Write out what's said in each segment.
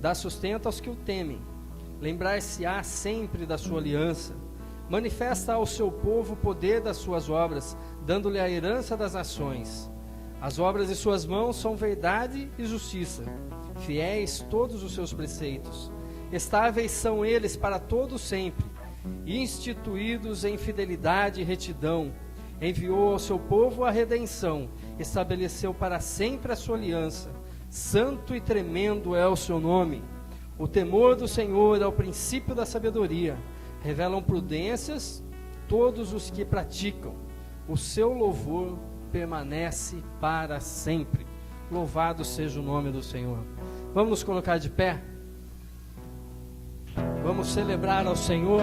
dá sustento aos que o temem. Lembrar-se-á sempre da sua aliança. Manifesta ao seu povo o poder das suas obras, dando-lhe a herança das nações. As obras de suas mãos são verdade e justiça. Fiéis todos os seus preceitos. Estáveis são eles para todo sempre. Instituídos em fidelidade e retidão. Enviou ao seu povo a redenção. Estabeleceu para sempre a sua aliança. Santo e tremendo é o seu nome. O temor do Senhor é o princípio da sabedoria. Revelam prudências todos os que praticam. O seu louvor permanece para sempre. Louvado seja o nome do Senhor. Vamos nos colocar de pé? Vamos celebrar ao Senhor,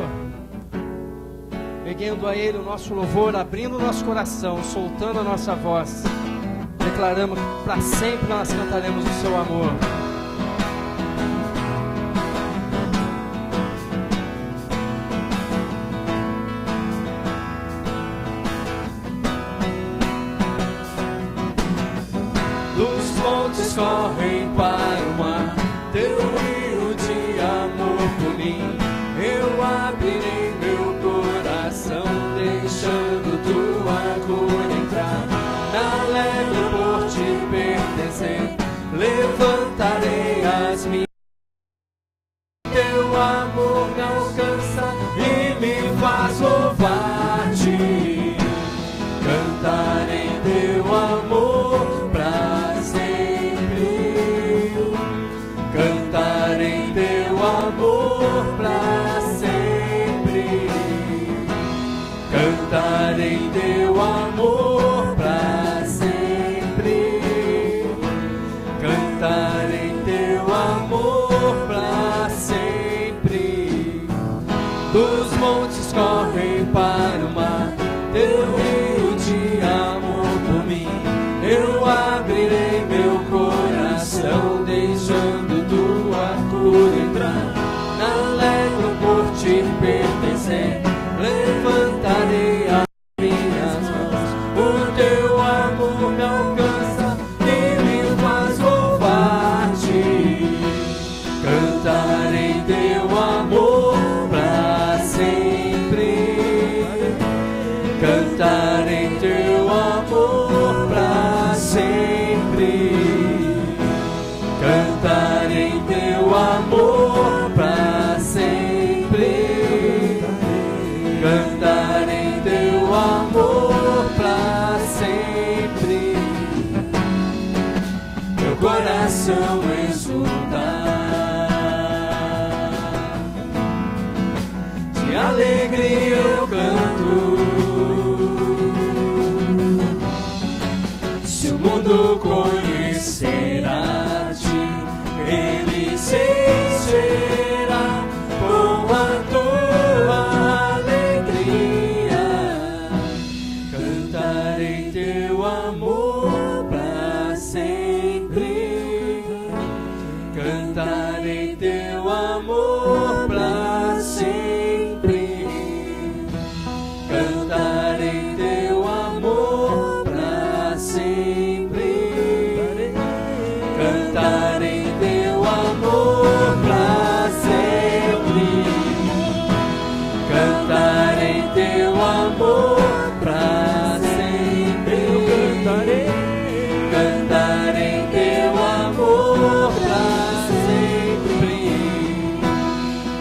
erguendo a Ele o nosso louvor, abrindo o nosso coração, soltando a nossa voz. Declaramos que para sempre nós cantaremos o seu amor. Dos montes correm para o mar, teu rio de amor por mim. Eu abrirei meu coração, deixando tua cura entrar. Na leve por te pertencer, levantarei as minhas. Teu amor me alcança e me faz louvar-te. Cantarei teu amor pra sempre. Cantarei teu amor pra sempre. Cantarei teu amor pra sempre. Cantarei teu amor pra sempre. Dos montes correm para o mar, teu rio de amor por mim. Eu abrirei meu coração, deixando tua cura entrar. Alegro por te pertencer, levantarei as minhas mãos. O teu amor me alcança e me faz louvar-te. Cantarei teu amor pra sempre. Cantarei teu amor pra sempre. Cantarei teu amor pra sempre. Cantarei teu amor pra sempre. Meu coração exultar, de alegria eu canto. Se o mundo conhecerá-te, ele se encherá com a tua alegria. Cantarei teu amor pra sempre. Cantarei teu amor pra sempre. Cantarei teu amor pra sempre. Cantarei teu amor pra sempre. Cantarei teu amor pra sempre. Cantarei teu amor pra sempre.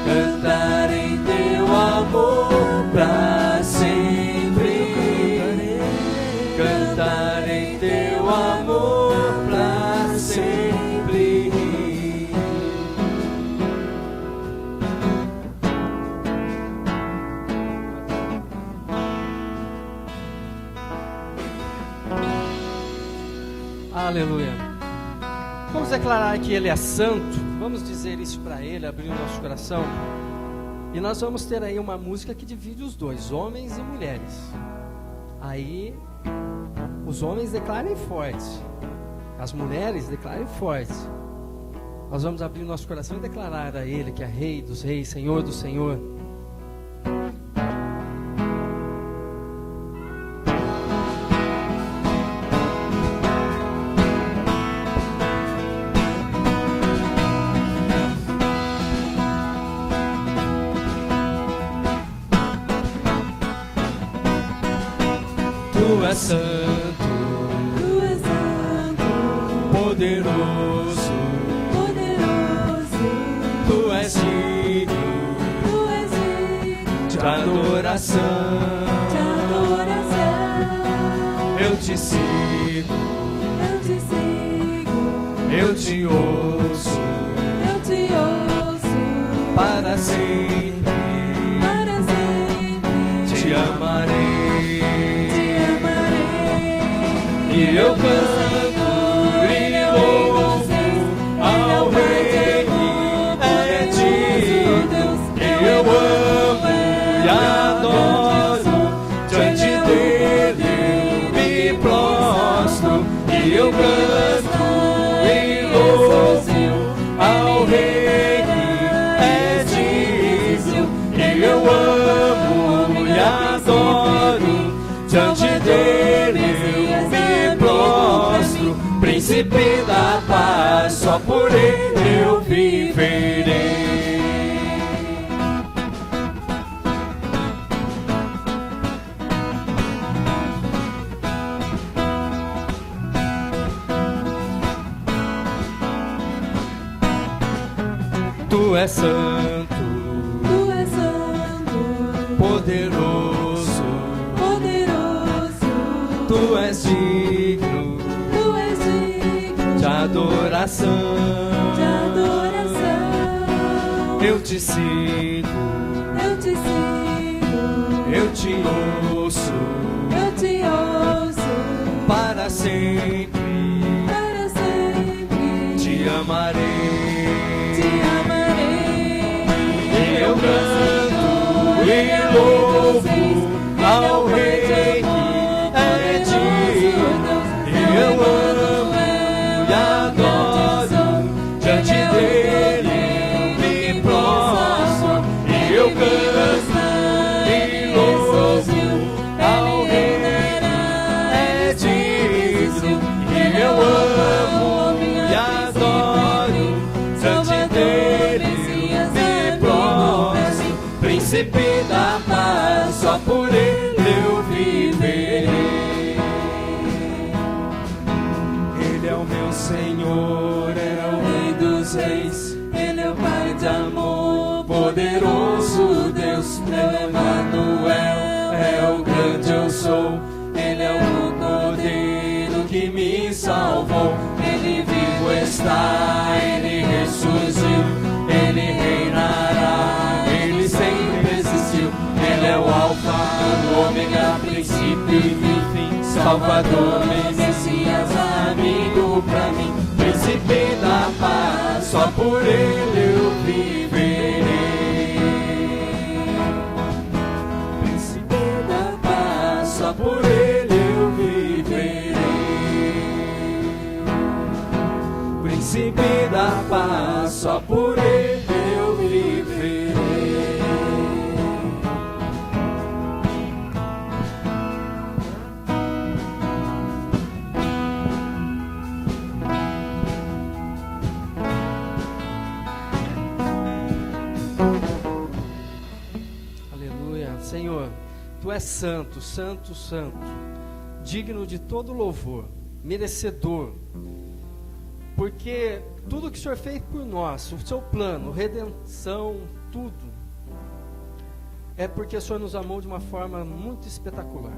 Cantarei teu amor pra sempre. Cantarei teu amor pra sempre. Aleluia. Vamos declarar que Ele é santo. Vamos dizer isso para Ele, abrir o nosso coração. E nós vamos ter aí uma música que divide os dois, homens e mulheres. Aí, os homens declarem forte, as mulheres declarem forte. Nós vamos abrir o nosso coração e declarar a Ele que é Rei dos Reis, Senhor do Senhor. Tu és santo, poderoso, Tu és digno de adoração. Eu te sigo, eu te ouço, para sempre, te amarei, e eu canto e louvo ao Rei que é digno, e eu amo e adoro, diante dele eu me prostro, e eu canto e louvo ao Rei que é digno, e eu amo e adoro, diante dele eu me prostro, príncipe da paz, só por ele eu viverei. Tu és santo, poderoso, Tu és digno de adoração. Eu te sigo, eu te ouço, para sempre, te amarei. E eu canto e louvo ao Rei que é digno, e eu amo e adoro, diante dele eu me prostro, e eu canto e louvo ao Rei que é digno, e eu amo e adoro, diante dele eu me prostro, príncipe da paz, só por ele eu viverei. Ele é o meu Senhor, é o Rei dos Reis, Ele é o Pai de amor, poderoso Deus, Ele é Emanuel, é o grande eu sou, Ele é o Cordeiro que me salvou, Ele vivo está, Ele ressurgiu, Ele reinará, Ele sempre existiu, Ele é o Alfa, o Ômega, princípio e fim, Salvador, Messias, amigo pra mim, príncipe da paz, só por ele eu viverei. Príncipe da paz, só por ele eu viverei. Príncipe da paz, só por ele eu viverei. Senhor, Tu és santo, santo, santo, digno de todo louvor, merecedor, porque tudo que o Senhor fez por nós, o Seu plano, redenção, tudo, é porque o Senhor nos amou de uma forma muito espetacular.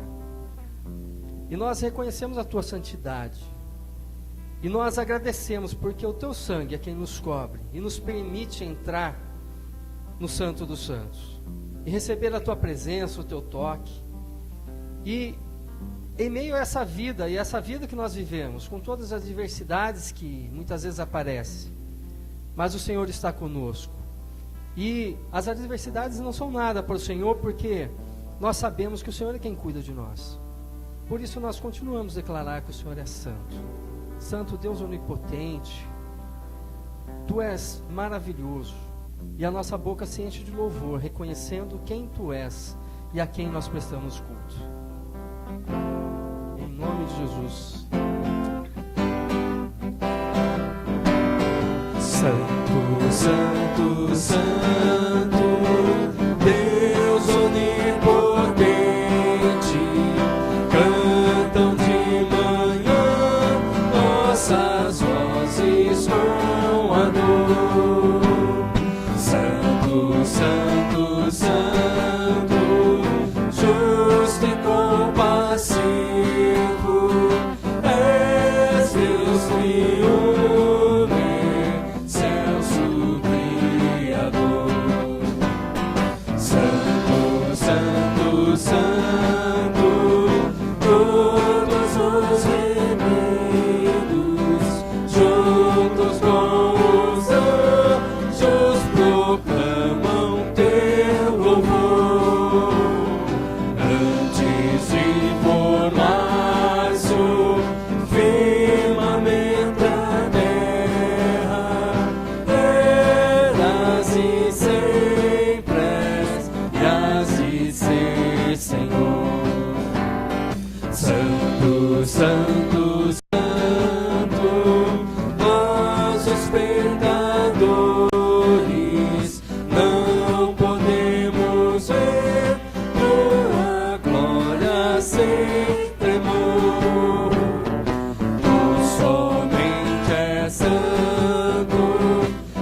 E nós reconhecemos a Tua santidade, e nós agradecemos porque o Teu sangue é quem nos cobre e nos permite entrar no Santo dos Santos e receber a Tua presença, o Teu toque. E em meio a essa vida, e essa vida que nós vivemos, com todas as adversidades que muitas vezes aparecem, mas o Senhor está conosco. E as adversidades não são nada para o Senhor, porque nós sabemos que o Senhor é quem cuida de nós. Por isso nós continuamos a declarar que o Senhor é santo. Santo Deus onipotente, Tu és maravilhoso. E a nossa boca se enche de louvor, reconhecendo quem Tu és e a quem nós prestamos culto. Em nome de Jesus. Santo, Santo, Santo, Deus onipotente, com a dor. Santo, Santo, Santo, justo e compassivo, és Deus triunfante, excelso Criador. Santo, Santo, Santo, todos os reunidos, juntos com os anjos, proclamam teu louvor. Antes de formar-se o firmamento da terra, eras e sempre és, e has de ser, Senhor. Santo, Santo, Santo, nós os pecadores não podemos ver tua glória sem tremor. Tu somente és santo,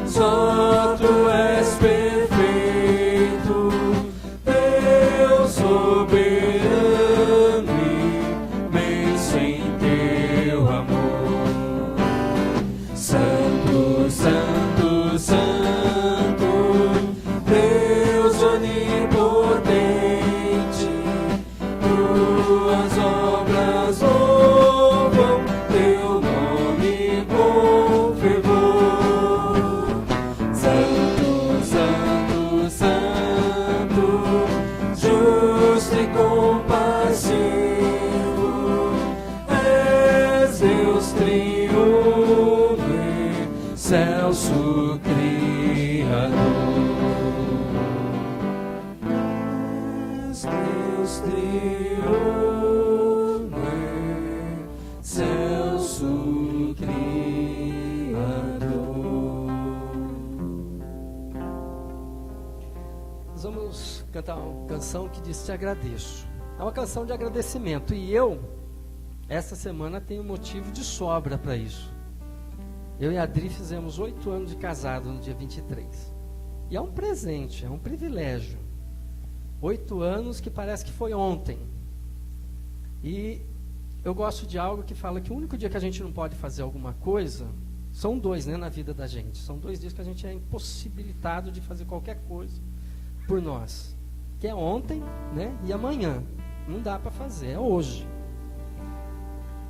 só tu és perfeito, Deus soberano, imenso em teu amor. Santo, Santo, Santo, Deus onipotente, tuas obras louvam teu nome com fervor. Santo, Santo, Santo, justo e compassivo, és Deus triunfante, excelso Criador. És Deus triunfante, excelso Criador. Nós vamos cantar uma canção que diz Te Agradeço. É uma canção de agradecimento. E eu, essa semana, tenho motivo de sobra para isso. Eu e a Adri fizemos 8 anos de casado no dia 23. E é um presente, é um privilégio. 8 anos que parece que foi ontem. E eu gosto de algo que fala que o único dia que a gente não pode fazer alguma coisa, são 2, né, na vida da gente. São 2 dias que a gente é impossibilitado de fazer qualquer coisa por nós. Que é ontem, né, e amanhã. Não dá para fazer, é hoje.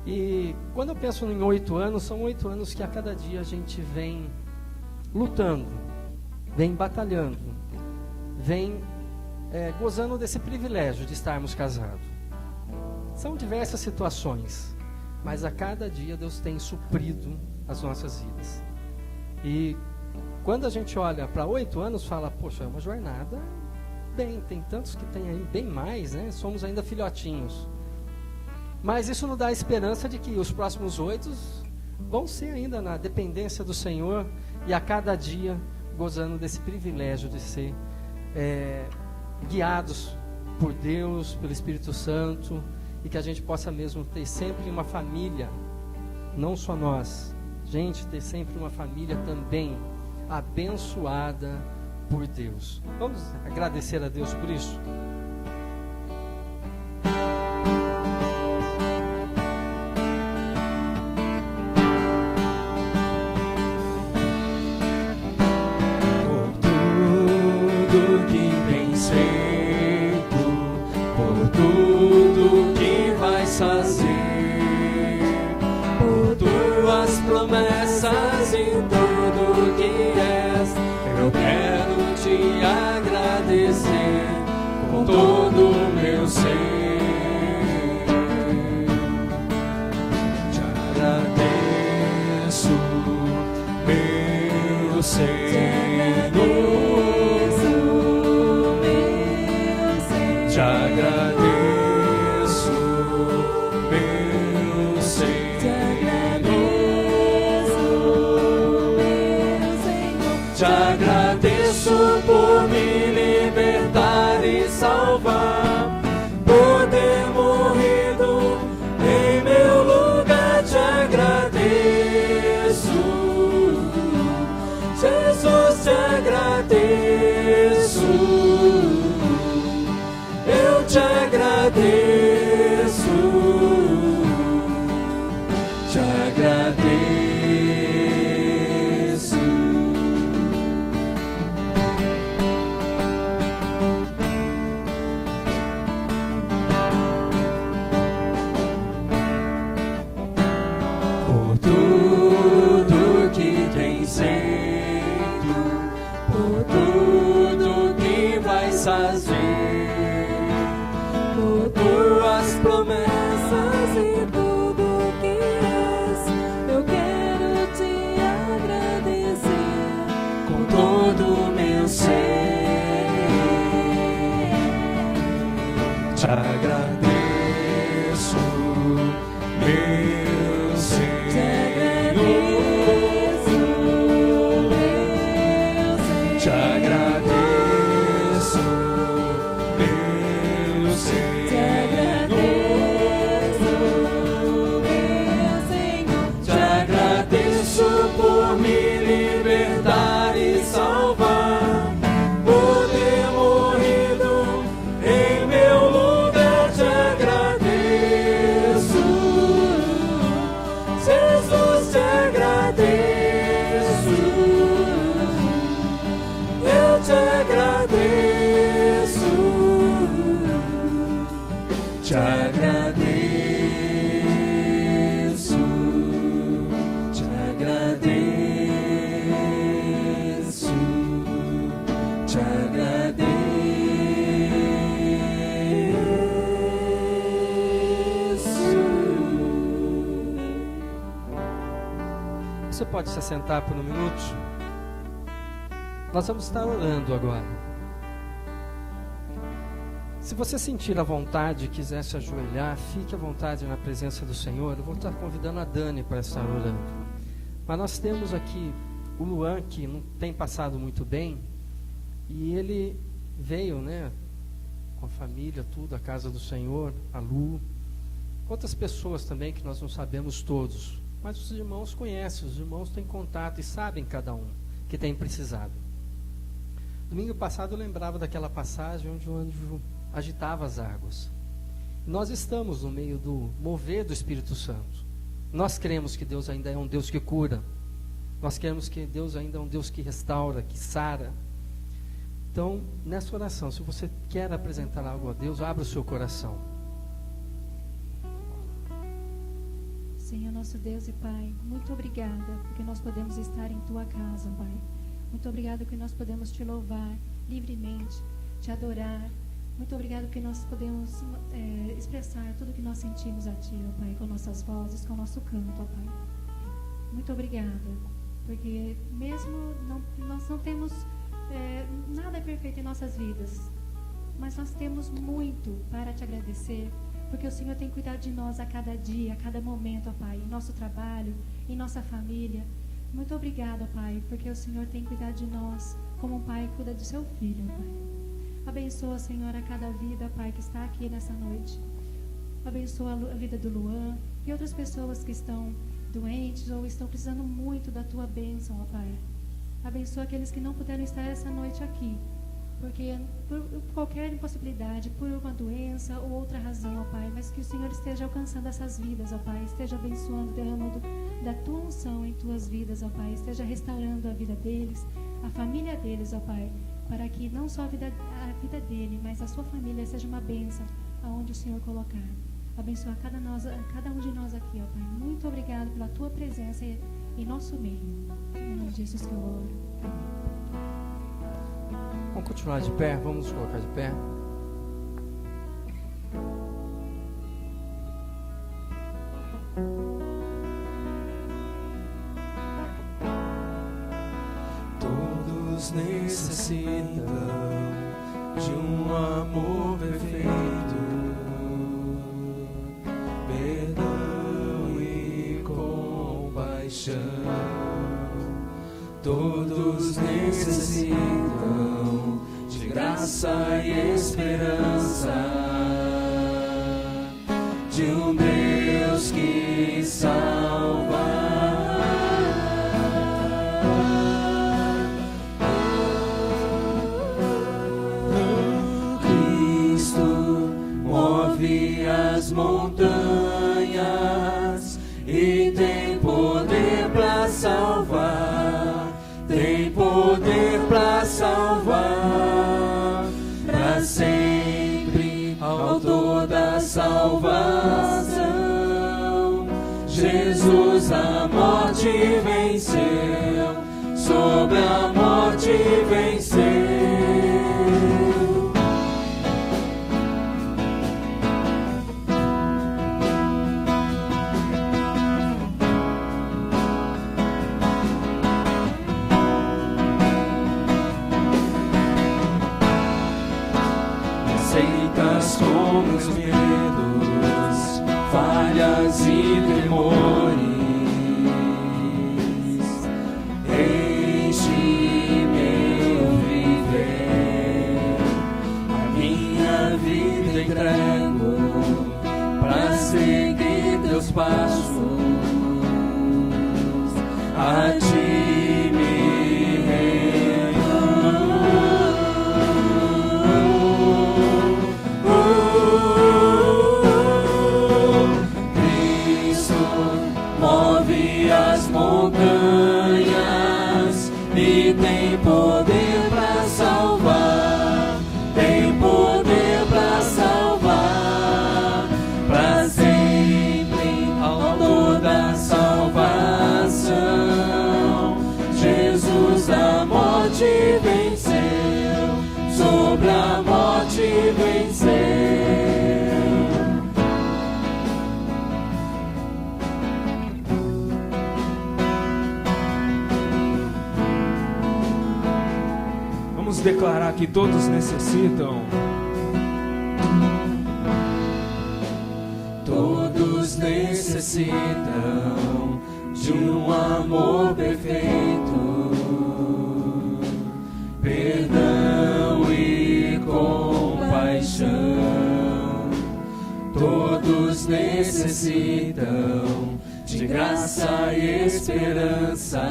E quando eu penso em 8 anos, são 8 anos que a cada dia a gente vem lutando, vem batalhando, vem gozando desse privilégio de estarmos casados. São diversas situações, mas a cada dia Deus tem suprido as nossas vidas. E quando a gente olha para 8 anos, fala, poxa, é uma jornada, bem, tem tantos que tem aí bem mais, né? Somos ainda filhotinhos. Mas isso nos dá a esperança de que os próximos 8 vão ser ainda na dependência do Senhor e a cada dia gozando desse privilégio de ser guiados por Deus, pelo Espírito Santo, e que a gente possa mesmo ter sempre uma família, não só nós, gente, ter sempre uma família também abençoada por Deus. Vamos agradecer a Deus por isso? Promessas em tudo que és, eu quero te agradecer com todo o meu ser. Te agradeço, meu Senhor. Te agradeço, meu Senhor. Te agradeço por me libertar e salvar, por ter morrido em meu lugar. Te agradeço, eu te agradeço, te agradeço. Por tudo que tens feito, por tudo que vais fazer, por tuas promessas e tudo que és, eu quero te agradecer com todo o meu ser. Te agradeço, meu Senhor. Te agradeço, meu Senhor. Te agradeço por me libertar e salvar, por ter morrido em meu lugar. Te agradeço, Jesus, te agradeço, eu te agradeço, te agradeço, te agradeço, te agradeço. Você pode se assentar por um minuto? Nós vamos estar orando agora. Se você sentir a vontade e quiser se ajoelhar, fique à vontade na presença do Senhor. Eu vou estar convidando a Dani para estar orando. Mas nós temos aqui o Luan, que não tem passado muito bem, e ele veio, né, com a família, tudo, a casa do Senhor, a Lu, outras pessoas também que nós não sabemos todos, mas os irmãos conhecem, os irmãos têm contato e sabem cada um que tem precisado. Domingo passado eu lembrava daquela passagem onde o anjo agitava as águas. Nós estamos no meio do mover do Espírito Santo. Nós cremos que Deus ainda é um Deus que cura. Nós cremos que Deus ainda é um Deus que restaura, que sara. Então, nessa oração, se você quer apresentar algo a Deus, abra o seu coração. Senhor, nosso Deus e Pai, muito obrigada porque nós podemos estar em Tua casa, Pai. Muito obrigada porque nós podemos Te louvar livremente, Te adorar. Muito obrigada porque nós podemos expressar tudo que nós sentimos a Ti, ó Pai, com nossas vozes, com o nosso canto, ó Pai. Muito obrigada, porque mesmo nós não temos nada é perfeito em nossas vidas, mas nós temos muito para Te agradecer, porque o Senhor tem cuidado de nós a cada dia, a cada momento, ó Pai, em nosso trabalho, em nossa família. Muito obrigada, Pai, porque o Senhor tem cuidado de nós como um pai cuida do seu filho, Pai. Abençoa, Senhor, a cada vida, Pai, que está aqui nessa noite. Abençoa a vida do Luan e outras pessoas que estão doentes ou estão precisando muito da Tua bênção, ó Pai. Abençoa aqueles que não puderam estar essa noite aqui, porque por qualquer impossibilidade, por uma doença ou outra razão, ó Pai, mas que o Senhor esteja alcançando essas vidas, ó Pai, esteja abençoando, derramando da Tua unção em Tuas vidas, ó Pai, esteja restaurando a vida deles, a família deles, ó Pai, para que não só a vida dele, mas a sua família seja uma bênção aonde o Senhor colocar. Abençoa cada um de nós aqui, ó Pai. Muito obrigado pela Tua presença em nosso meio. Em nome de Jesus que eu oro. Amém. Vamos continuar de pé? Vamos nos colocar de pé? Todos necessitam de um amor perfeito, perdão e compaixão. Todos necessitam de graça e esperança, de um Deus que salva. tem poder para salvar, para sempre, autor da salvação. Jesus a morte venceu, sobre a morte venceu. Aceitas como os medos, falhas e temores, enche meu viver, a minha vida entrego pra seguir teus passos, a ti me rendo. As montanhas e tem poder para salvar, tem poder para salvar, para sempre, autor da salvação. Jesus a morte venceu, sobre a morte venceu. Declarar que todos necessitam. Todos necessitam de um amor perfeito, perdão e compaixão. Todos necessitam de graça e esperança,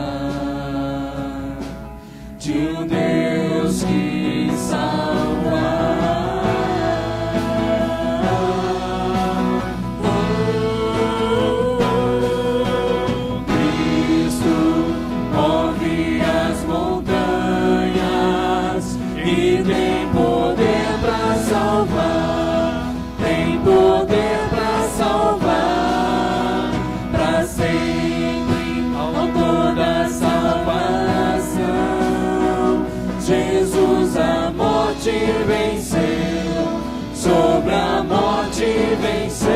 de um Deus que salva. Cristo move as montanhas e tem poder para salvar, tem poder para salvar, para sempre, autor da salvação. Jesus a morte venceu, sobre a morte venceu.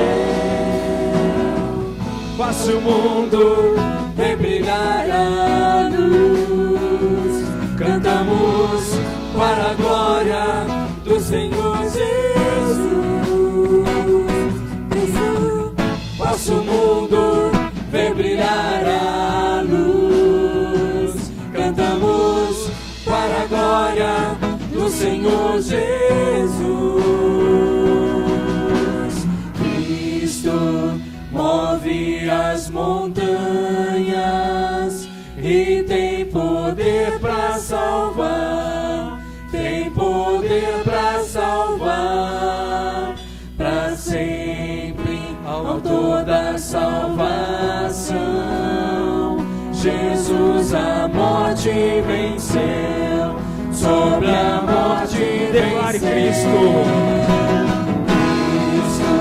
Faça o mundo rebrilhar a luz, cantamos para a glória do Senhor Jesus. Faça o mundo rebrilhar a luz, cantamos para a glória do Senhor Jesus. Cristo move as montanhas e tem poder para salvar, tem poder para salvar, para sempre, autor da salvação. Jesus a morte venceu, sobre a morte Declare venceu. Cristo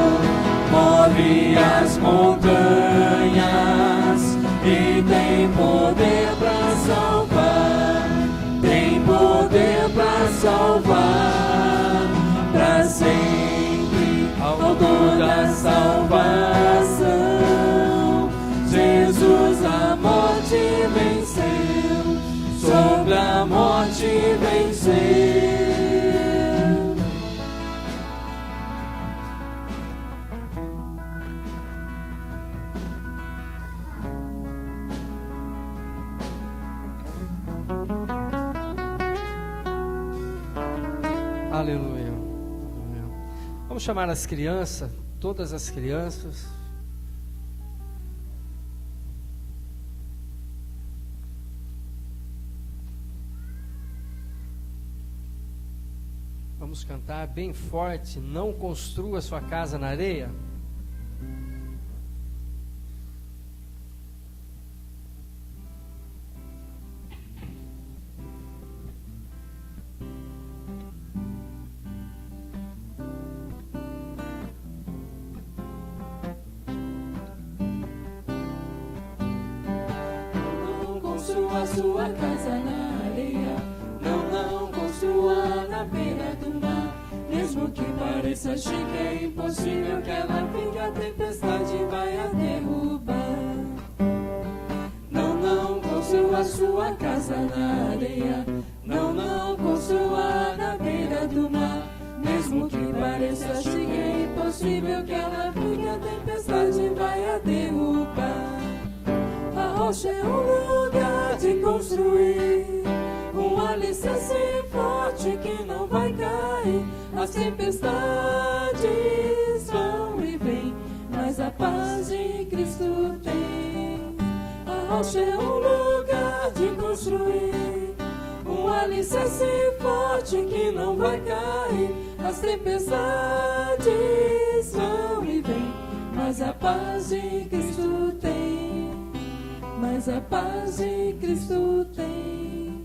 move as montanhas e tem poder para salvar, tem poder para salvar, para sempre, autor da salvação. Jesus a morte venceu, sobre a morte venceu. Aleluia. Vamos chamar as crianças, todas as crianças. Vamos cantar bem forte, não construa sua casa na areia. construa sua casa na areia, não construa na beira do mar. Mesmo que pareça chique, é impossível que ela fique, a tempestade vai a derrubar. Não construa sua casa na areia, não construa na beira do mar. Mesmo que pareça chique, é impossível que ela fique, a tempestade vai a derrubar. A rocha é um lugar de construir, um alicerce forte que não vai cair. As tempestades vão e vêm, mas a paz de Cristo tem. A rocha é um lugar de construir, um alicerce forte que não vai cair. As tempestades vão e vêm, mas a paz de Cristo tem. Mas a paz de Cristo tem.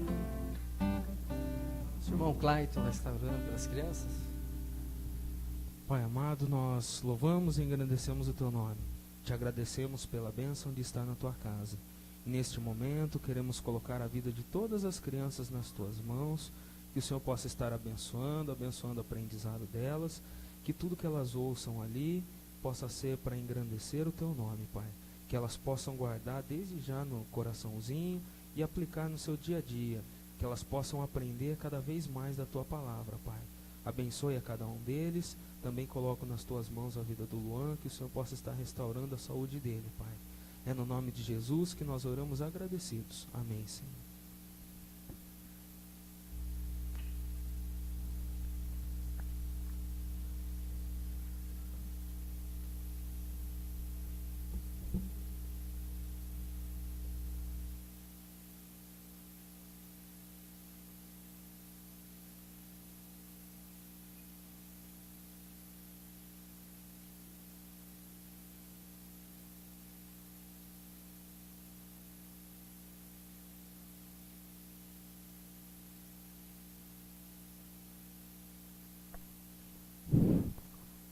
O irmão Clayton vai estar orando pelas crianças. Pai amado, nós louvamos e engrandecemos o Teu nome. Te agradecemos pela bênção de estar na Tua casa. Neste momento, queremos colocar a vida de todas as crianças nas Tuas mãos, que o Senhor possa estar abençoando o aprendizado delas, que tudo que elas ouçam ali possa ser para engrandecer o Teu nome, Pai. Que elas possam guardar desde já no coraçãozinho e aplicar no seu dia a dia, que elas possam aprender cada vez mais da Tua palavra, Pai. Abençoe a cada um deles, também coloco nas Tuas mãos a vida do Luan, que o Senhor possa estar restaurando a saúde dele, Pai. É no nome de Jesus que nós oramos agradecidos. Amém, Senhor.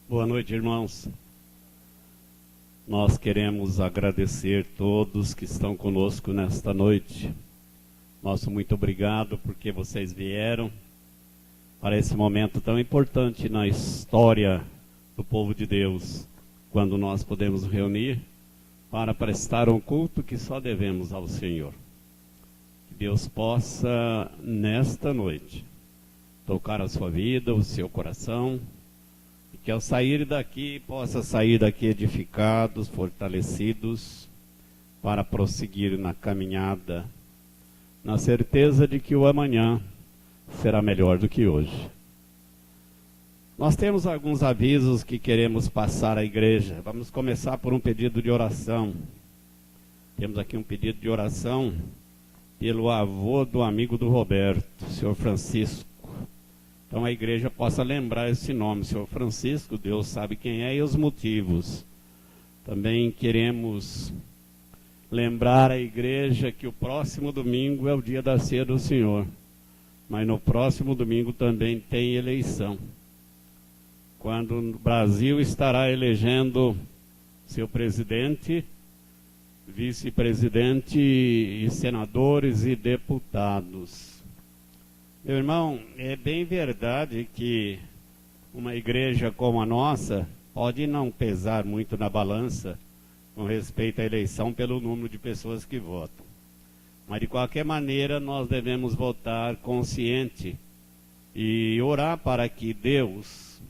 Boa noite, irmãos. Nós queremos agradecer todos que estão conosco nesta noite. Nosso muito obrigado porque vocês vieram para esse momento tão importante na história do povo de Deus, quando nós podemos reunir para prestar um culto que só devemos ao Senhor. Que Deus possa, nesta noite, tocar a sua vida, o seu coração, que ao sair daqui, possa sair daqui edificados, fortalecidos, para prosseguir na caminhada, na certeza de que o amanhã será melhor do que hoje. Nós temos alguns avisos que queremos passar à igreja. Vamos começar por um pedido de oração. Temos aqui um pedido de oração pelo avô do amigo do Roberto, o senhor Francisco. Então a igreja possa lembrar esse nome, Senhor Francisco, Deus sabe quem é e os motivos. Também queremos lembrar a igreja que o próximo domingo é o dia da ceia do Senhor. Mas no próximo domingo também tem eleição, quando o Brasil estará elegendo seu presidente, vice-presidente e senadores e deputados. Meu irmão, é bem verdade que uma igreja como a nossa pode não pesar muito na balança com respeito à eleição pelo número de pessoas que votam. Mas de qualquer maneira nós devemos votar consciente e orar para que Deus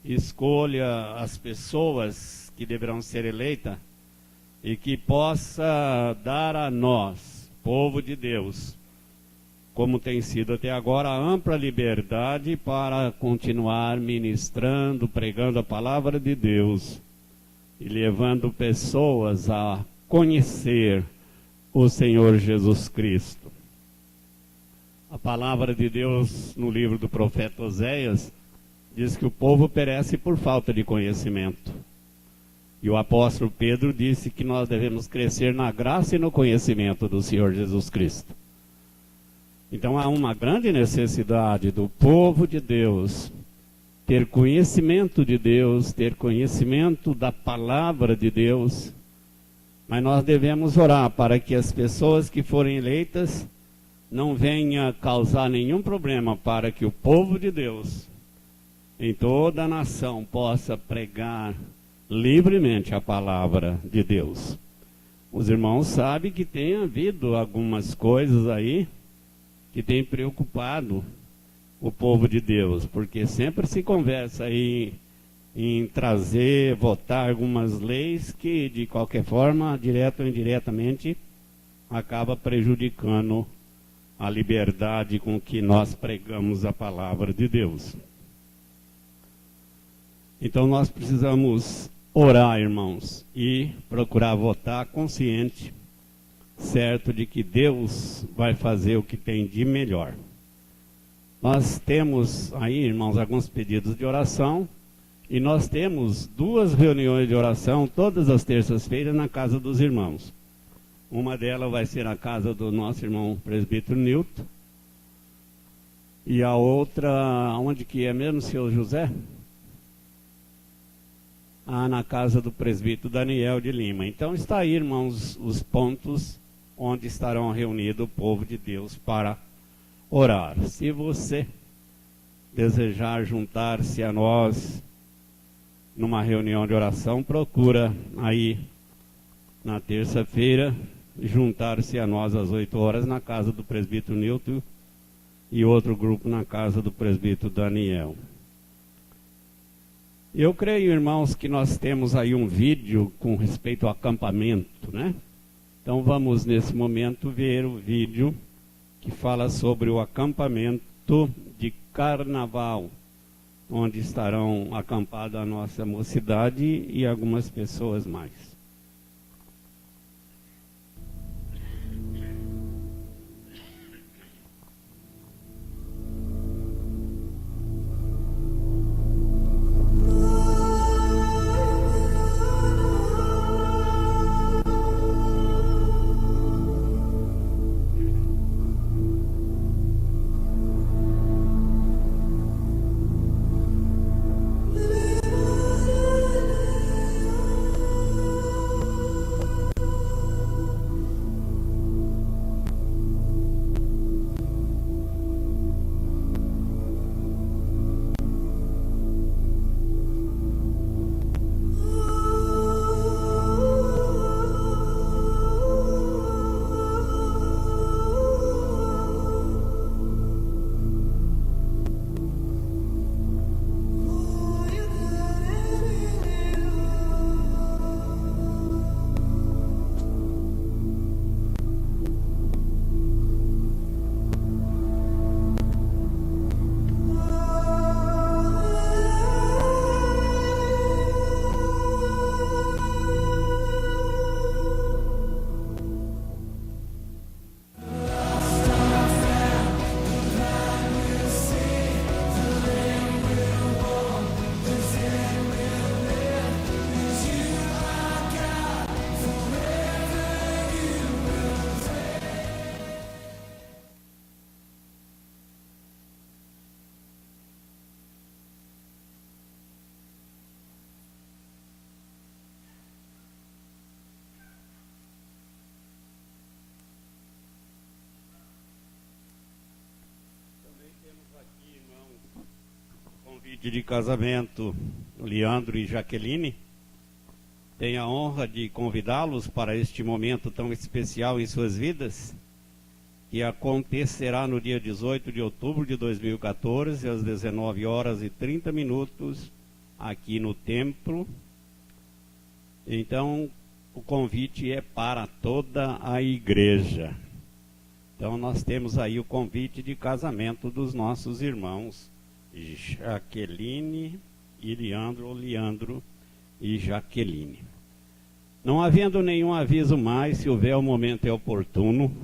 escolha as pessoas que deverão ser eleitas e que possa dar a nós, povo de Deus, como tem sido até agora, a ampla liberdade para continuar ministrando, pregando a palavra de Deus e levando pessoas a conhecer o Senhor Jesus Cristo. A palavra de Deus no livro do profeta Oséias diz que o povo perece por falta de conhecimento. E o apóstolo Pedro disse que nós devemos crescer na graça e no conhecimento do Senhor Jesus Cristo. Então há uma grande necessidade do povo de Deus ter conhecimento de Deus, ter conhecimento da palavra de Deus Mas nós devemos orar para que as pessoas que forem eleitas não venham causar nenhum problema, para que o povo de Deus em toda a nação possa pregar livremente a palavra de Deus. Os irmãos sabem que tem havido algumas coisas aí que tem preocupado o povo de Deus, porque sempre se conversa aí em trazer, votar algumas leis que, de qualquer forma, direto ou indiretamente, acaba prejudicando a liberdade com que nós pregamos a palavra de Deus. Então nós precisamos orar, irmãos, e procurar votar consciente, certo de que Deus vai fazer o que tem de melhor. Nós temos aí, irmãos, alguns pedidos de oração, e nós temos 2 reuniões de oração todas as terças-feiras na casa dos irmãos. Uma delas vai ser na casa do nosso irmão presbítero Nilton, e a outra, onde que é mesmo, senhor José? Na casa do presbítero Daniel de Lima. Então está aí, irmãos, os pontos onde estarão reunidos o povo de Deus para orar. Se você desejar juntar-se a nós numa reunião de oração, procura aí na terça-feira juntar-se a nós às 8 horas na casa do presbítero Nilton e outro grupo na casa do presbítero Daniel. Eu creio, irmãos, que nós temos aí um vídeo com respeito ao acampamento, né? Então vamos nesse momento ver o vídeo que fala sobre o acampamento de carnaval, onde estarão acampadas a nossa mocidade e algumas pessoas mais. De casamento, Leandro e Jaqueline. Tenho a honra de convidá-los para este momento tão especial em suas vidas, que acontecerá no dia 18 de outubro de 2014, às 19h30, aqui no templo. Então, o convite é para toda a igreja. Então, nós temos aí o convite de casamento dos nossos irmãos Jaqueline e Leandro, ou Leandro e Jaqueline. Não havendo nenhum aviso mais, se houver o momento é oportuno,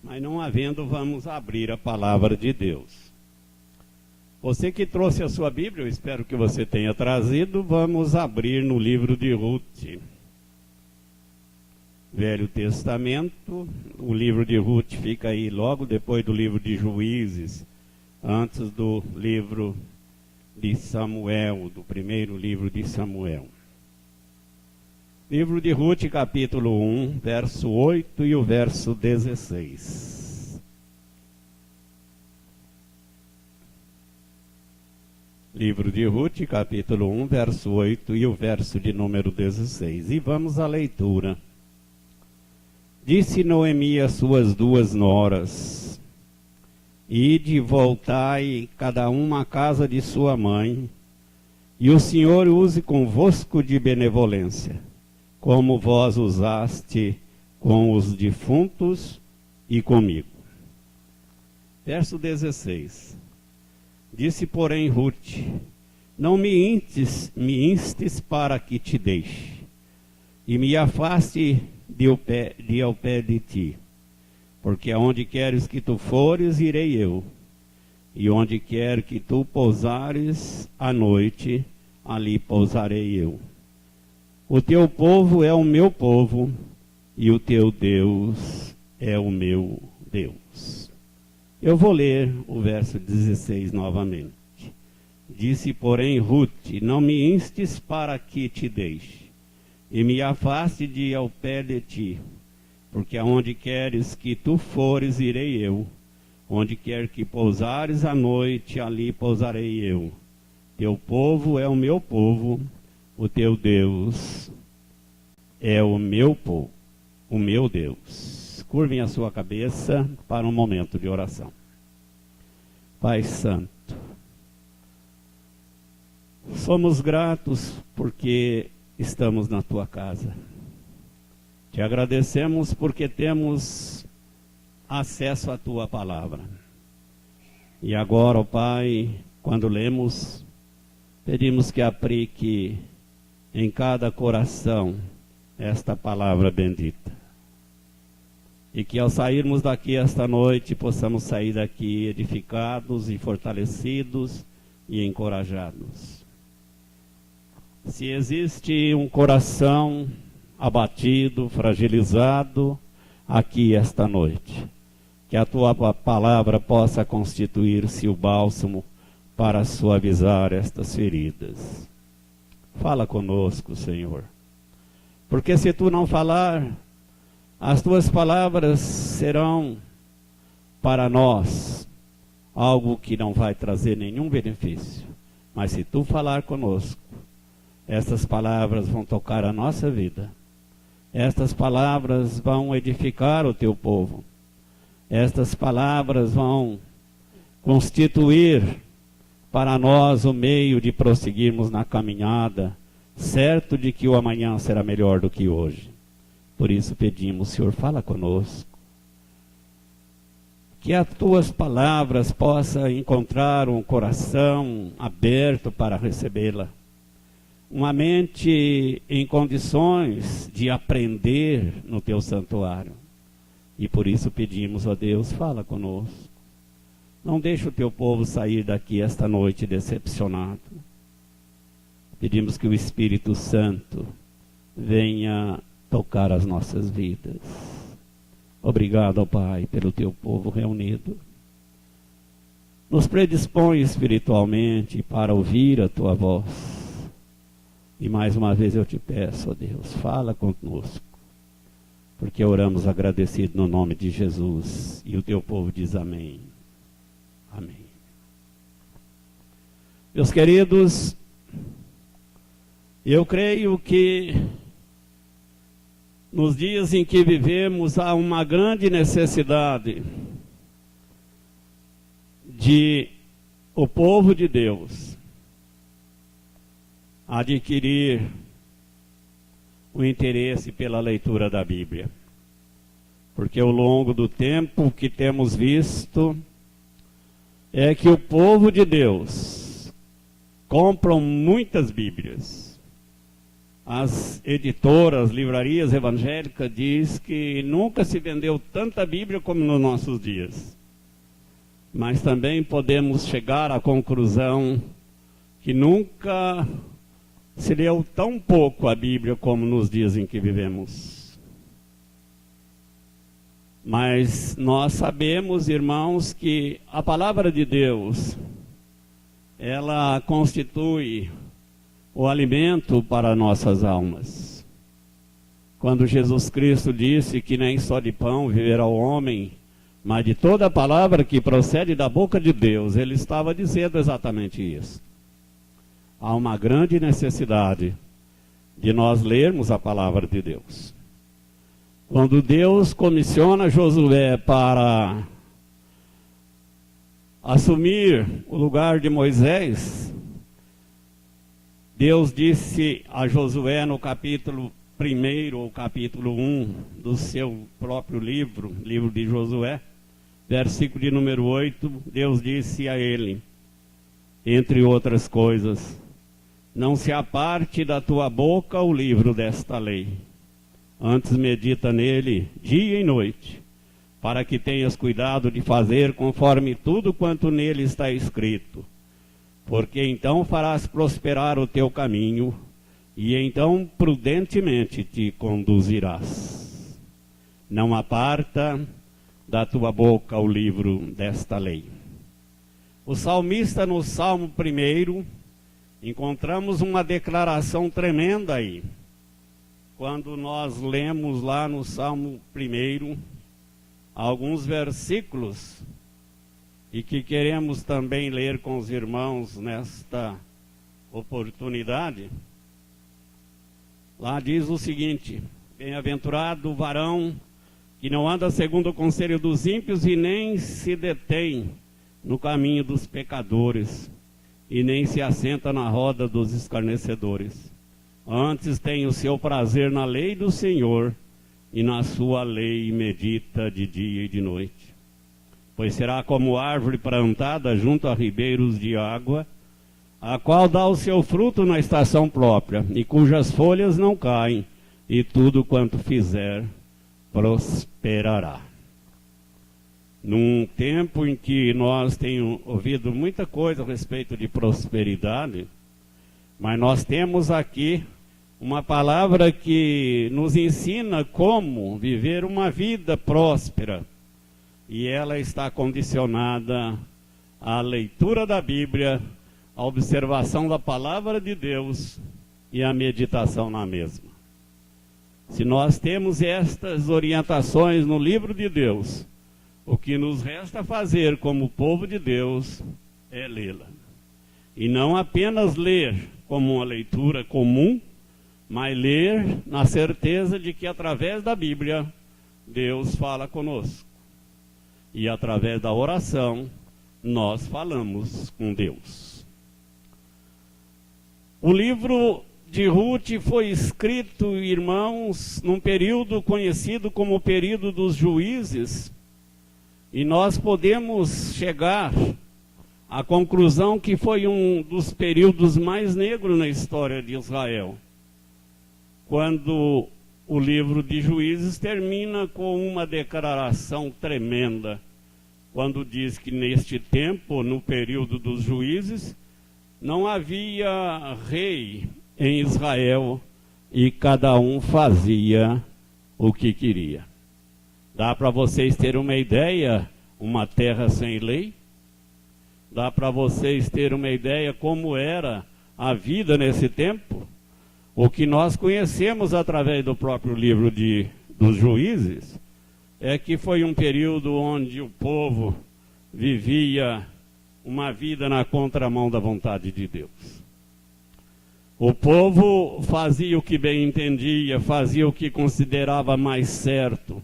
mas não havendo, vamos abrir a palavra de Deus. Você que trouxe a sua Bíblia, eu espero que você tenha trazido, vamos abrir no livro de Ruth. Velho Testamento, o livro de Ruth fica aí logo depois do livro de Juízes, antes do livro de Samuel, do primeiro livro de Samuel. Livro de Ruth, capítulo 1, verso 8 e o verso 16. Livro de Ruth, capítulo 1, verso 8 e o verso de número 16. E vamos à leitura. Disse Noemi às suas duas noras: Ide, voltai, cada uma à casa de sua mãe, e o Senhor use convosco de benevolência, como vós usaste com os defuntos e comigo. Verso 16. Disse, porém, Ruth: Não me instes para que te deixe, e me afaste de ao pé de ti, porque aonde queres que tu fores, irei eu, e onde quer que tu pousares à noite, ali pousarei eu. O teu povo é o meu povo, e o teu Deus é o meu Deus. Eu vou ler o verso 16 novamente. Disse, porém, Ruth: Não me instes para que te deixe, e me afaste de ao pé de ti, porque aonde queres que tu fores, irei eu. Onde quer que pousares à noite, ali pousarei eu. Teu povo é o meu povo, o teu Deus é o meu povo, o meu Deus. Curvem a sua cabeça para um momento de oração. Pai Santo, somos gratos porque estamos na tua casa. Te agradecemos porque temos acesso à tua palavra. E agora, ó Pai, quando lemos, pedimos que aplique em cada coração esta palavra bendita. E que ao sairmos daqui esta noite, possamos sair daqui edificados e fortalecidos e encorajados. Se existe um coração abatido, fragilizado, aqui esta noite, que a tua palavra possa constituir-se o bálsamo para suavizar estas feridas. Fala conosco, Senhor. Porque se tu não falar, as tuas palavras serão para nós algo que não vai trazer nenhum benefício. Mas se tu falar conosco, estas palavras vão tocar a nossa vida. Estas palavras vão edificar o teu povo. Estas palavras vão constituir para nós o meio de prosseguirmos na caminhada, certo de que o amanhã será melhor do que hoje. Por isso pedimos, Senhor, fala conosco. Que as tuas palavras possam encontrar um coração aberto para recebê-la. Uma mente em condições de aprender no teu santuário. E por isso pedimos, ó Deus, fala conosco. Não deixe o teu povo sair daqui esta noite decepcionado. Pedimos que o Espírito Santo venha tocar as nossas vidas. Obrigado, ó Pai, pelo teu povo reunido. Nos predispõe espiritualmente para ouvir a tua voz. E mais uma vez eu te peço, ó Deus, fala conosco. Porque oramos agradecido no nome de Jesus. E o teu povo diz amém. Amém. Meus queridos, eu creio que nos dias em que vivemos há uma grande necessidade de o povo de Deus adquirir o interesse pela leitura da Bíblia. Porque ao longo do tempo o que temos visto é que o povo de Deus compram muitas Bíblias. As editoras, livrarias evangélicas diz que nunca se vendeu tanta Bíblia como nos nossos dias. Mas também podemos chegar à conclusão que nunca se leu tão pouco a Bíblia como nos dias em que vivemos. Mas nós sabemos, irmãos, que a palavra de Deus, ela constitui o alimento para nossas almas. quando Jesus Cristo disse que nem só de pão viverá o homem, mas de toda a palavra que procede da boca de Deus, ele estava dizendo exatamente isso. Há uma grande necessidade de nós lermos a palavra de Deus. Quando Deus comissiona Josué para assumir o lugar de Moisés, Deus disse a Josué no capítulo 1 ou capítulo 1 do seu próprio livro de Josué, versículo de número 8, Deus disse a ele, entre outras coisas: não se aparte da tua boca o livro desta lei, antes medita nele dia e noite, para que tenhas cuidado de fazer conforme tudo quanto nele está escrito, porque então farás prosperar o teu caminho, e então prudentemente te conduzirás. Não aparta da tua boca o livro desta lei. O salmista, no Salmo 1, encontramos uma declaração tremenda aí. Quando nós lemos lá no Salmo 1, alguns versículos, e que queremos também ler com os irmãos nesta oportunidade, lá diz o seguinte: bem-aventurado o varão que não anda segundo o conselho dos ímpios e nem se detém no caminho dos pecadores e nem se assenta na roda dos escarnecedores. Antes tem o seu prazer na lei do Senhor, e na sua lei medita de dia e de noite. Pois será como árvore plantada junto a ribeiros de água, a qual dá o seu fruto na estação própria, e cujas folhas não caem, e tudo quanto fizer prosperará. Num tempo em que nós temos ouvido muita coisa a respeito de prosperidade, mas nós temos aqui uma palavra que nos ensina como viver uma vida próspera, e ela está condicionada à leitura da Bíblia, à observação da palavra de Deus e à meditação na mesma. Se nós temos estas orientações no livro de Deus, o que nos resta fazer como povo de Deus é lê-la. E não apenas ler como uma leitura comum, mas ler na certeza de que através da Bíblia Deus fala conosco. E através da oração nós falamos com Deus. O livro de Ruth foi escrito, irmãos, num período conhecido como o período dos juízes, e nós podemos chegar à conclusão que foi um dos períodos mais negros na história de Israel, quando o livro de Juízes termina com uma declaração tremenda, quando diz que neste tempo, no período dos juízes, não havia rei em Israel e cada um fazia o que queria. Dá para vocês terem uma ideia, uma terra sem lei? Dá para vocês terem uma ideia como era a vida nesse tempo? O que nós conhecemos através do próprio livro dos Juízes é que foi um período onde o povo vivia uma vida na contramão da vontade de Deus. O povo fazia o que bem entendia, fazia o que considerava mais certo,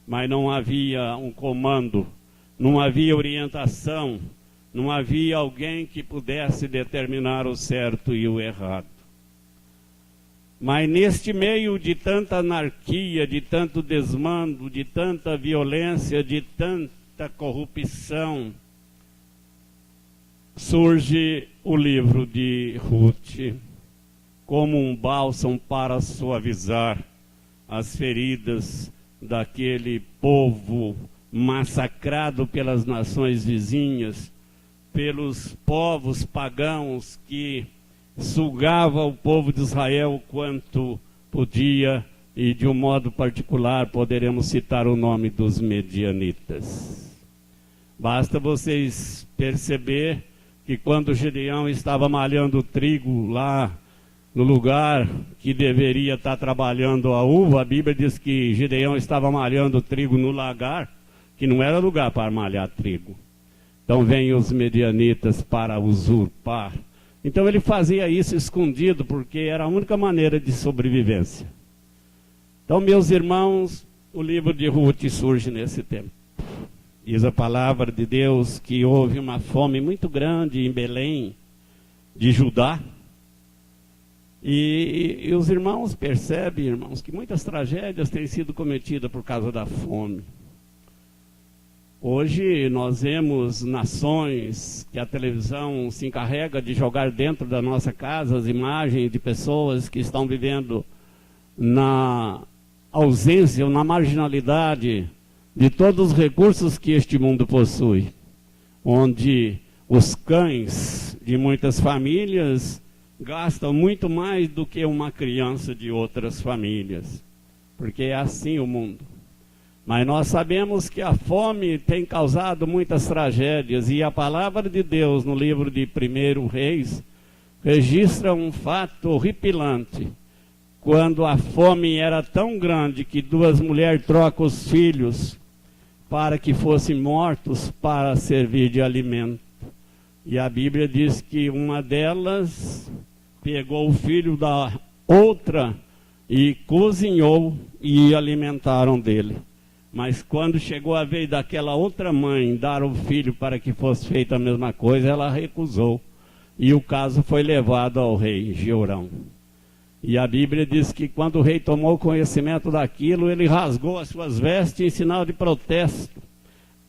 mas não havia um comando, não havia orientação, não havia alguém que pudesse determinar o certo e o errado. Mas neste meio de tanta anarquia, de tanto desmando, de tanta violência, de tanta corrupção, surge o livro de Ruth como um bálsamo para suavizar as feridas daquele povo massacrado pelas nações vizinhas, pelos povos pagãos que sugava o povo de Israel quanto podia, e de um modo particular poderemos citar o nome dos medianitas. Basta vocês perceber que quando Gedeão estava malhando trigo lá no lugar que deveria estar trabalhando a uva. A Bíblia diz que Gideão estava malhando trigo no lagar, que não era lugar para malhar trigo. Então vêm os medianitas para usurpar. Então ele fazia isso escondido, porque era a única maneira de sobrevivência. Então, meus irmãos, o livro de Ruth surge nesse tempo. Diz a palavra de Deus que houve uma fome muito grande em Belém, de Judá. E os irmãos percebem, irmãos, que muitas tragédias têm sido cometidas por causa da fome. Hoje nós vemos nações que a televisão se encarrega de jogar dentro da nossa casa as imagens de pessoas que estão vivendo na ausência ou na marginalidade de todos os recursos que este mundo possui, onde os cães de muitas famílias gastam muito mais do que uma criança de outras famílias, porque é assim o mundo. Mas nós sabemos que a fome tem causado muitas tragédias, e a palavra de Deus no livro de 1 Reis registra um fato horripilante, quando a fome era tão grande que 2 mulheres trocam os filhos para que fossem mortos para servir de alimento. E a Bíblia diz que uma delas pegou o filho da outra e cozinhou e alimentaram dele. Mas quando chegou a vez daquela outra mãe dar o filho para que fosse feita a mesma coisa, ela recusou. E o caso foi levado ao rei Jeorão. E a Bíblia diz que quando o rei tomou conhecimento daquilo, ele rasgou as suas vestes em sinal de protesto,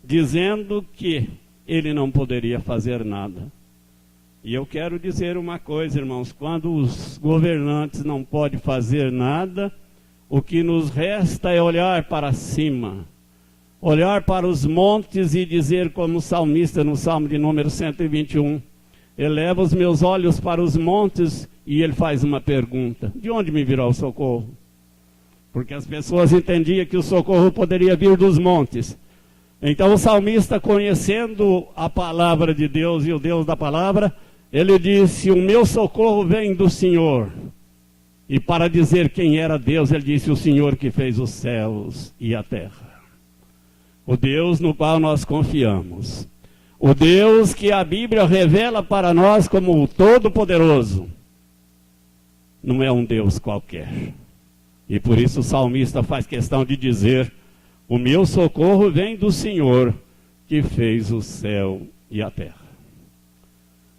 dizendo que ele não poderia fazer nada. E eu quero dizer uma coisa, irmãos: quando os governantes não podem fazer nada, o que nos resta é olhar para cima, olhar para os montes e dizer, como o salmista no Salmo de número 121, eleva os meus olhos para os montes, e ele faz uma pergunta: de onde me virá o socorro? Porque as pessoas entendiam que o socorro poderia vir dos montes. Então o salmista, conhecendo a palavra de Deus e o Deus da palavra, ele disse: o meu socorro vem do Senhor. E para dizer quem era Deus, ele disse: o Senhor que fez os céus e a terra. O Deus no qual nós confiamos. O Deus que a Bíblia revela para nós como o Todo-Poderoso. Não é um Deus qualquer. E por isso o salmista faz questão de dizer: o meu socorro vem do Senhor que fez o céu e a terra.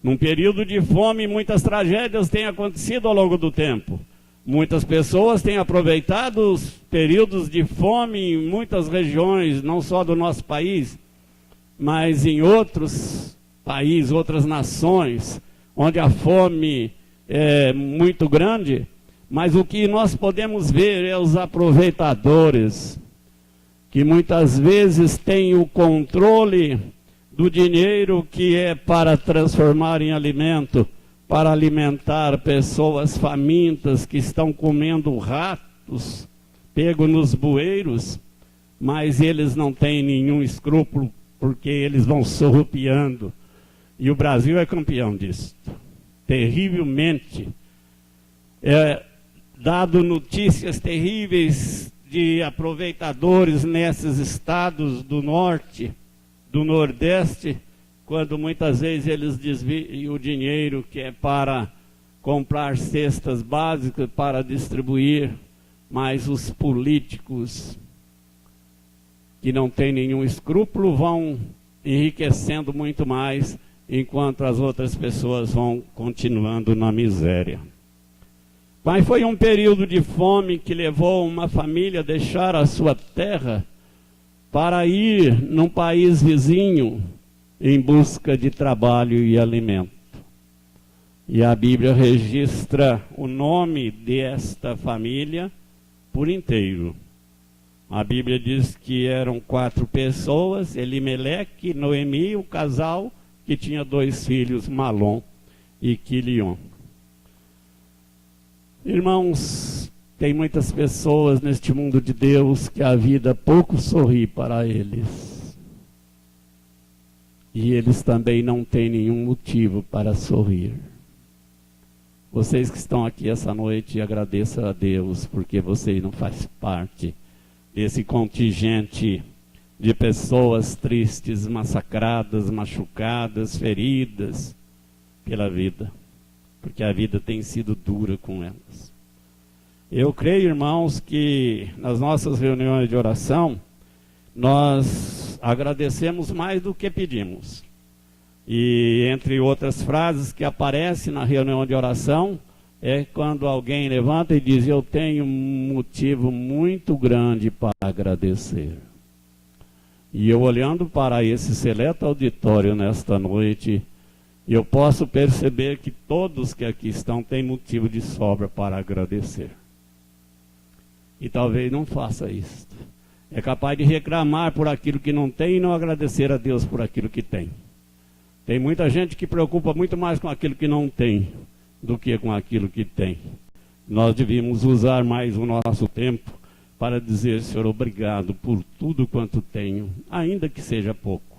Num período de fome, muitas tragédias têm acontecido ao longo do tempo. Muitas pessoas têm aproveitado os períodos de fome em muitas regiões, não só do nosso país, mas em outros países, outras nações, onde a fome é muito grande. Mas o que nós podemos ver é os aproveitadores, que muitas vezes têm o controle do dinheiro que é para transformar em alimento, para alimentar pessoas famintas que estão comendo ratos pego nos bueiros, mas eles não têm nenhum escrúpulo, porque eles vão surrupiando. E o Brasil é campeão disso. Terrivelmente. Dado notícias terríveis de aproveitadores nesses estados do norte, do nordeste, quando muitas vezes eles desviam o dinheiro que é para comprar cestas básicas para distribuir, mas os políticos que não têm nenhum escrúpulo vão enriquecendo muito mais, enquanto as outras pessoas vão continuando na miséria. Mas foi um período de fome que levou uma família a deixar a sua terra para ir num país vizinho em busca de trabalho e alimento. E a Bíblia registra o nome desta família por inteiro. A Bíblia diz que eram 4 pessoas: Elimeleque, Noemi, o casal que tinha 2 filhos, Malom e Quilion. Irmãos, tem muitas pessoas neste mundo de Deus que a vida pouco sorri para eles. E eles também não têm nenhum motivo para sorrir. Vocês que estão aqui essa noite, agradeço a Deus, porque vocês não fazem parte desse contingente de pessoas tristes, massacradas, machucadas, feridas pela vida, porque a vida tem sido dura com elas. Eu creio, irmãos, que nas nossas reuniões de oração, nós agradecemos mais do que pedimos. E entre outras frases que aparecem na reunião de oração, é quando alguém levanta e diz: eu tenho um motivo muito grande para agradecer. E eu, olhando para esse seleto auditório nesta noite, eu posso perceber que todos que aqui estão têm motivo de sobra para agradecer. E talvez não faça isso. É capaz de reclamar por aquilo que não tem e não agradecer a Deus por aquilo que tem. Tem muita gente que preocupa muito mais com aquilo que não tem do que com aquilo que tem. Nós devíamos usar mais o nosso tempo para dizer: Senhor, obrigado por tudo quanto tenho, ainda que seja pouco.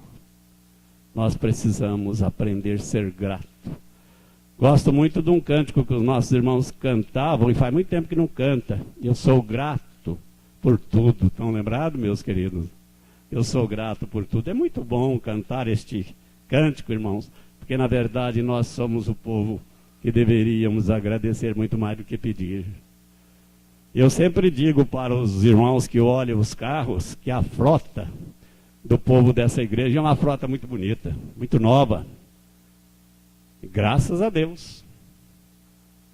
Nós precisamos aprender a ser grato. Gosto muito de um cântico que os nossos irmãos cantavam, e faz muito tempo que não canta. Eu sou grato por tudo. Estão lembrados, meus queridos? Eu sou grato por tudo. É muito bom cantar este cântico, irmãos, porque na verdade nós somos o povo que deveríamos agradecer muito mais do que pedir. Eu sempre digo para os irmãos que olham os carros que a frota do povo dessa igreja é uma frota muito bonita, muito nova. Graças a Deus.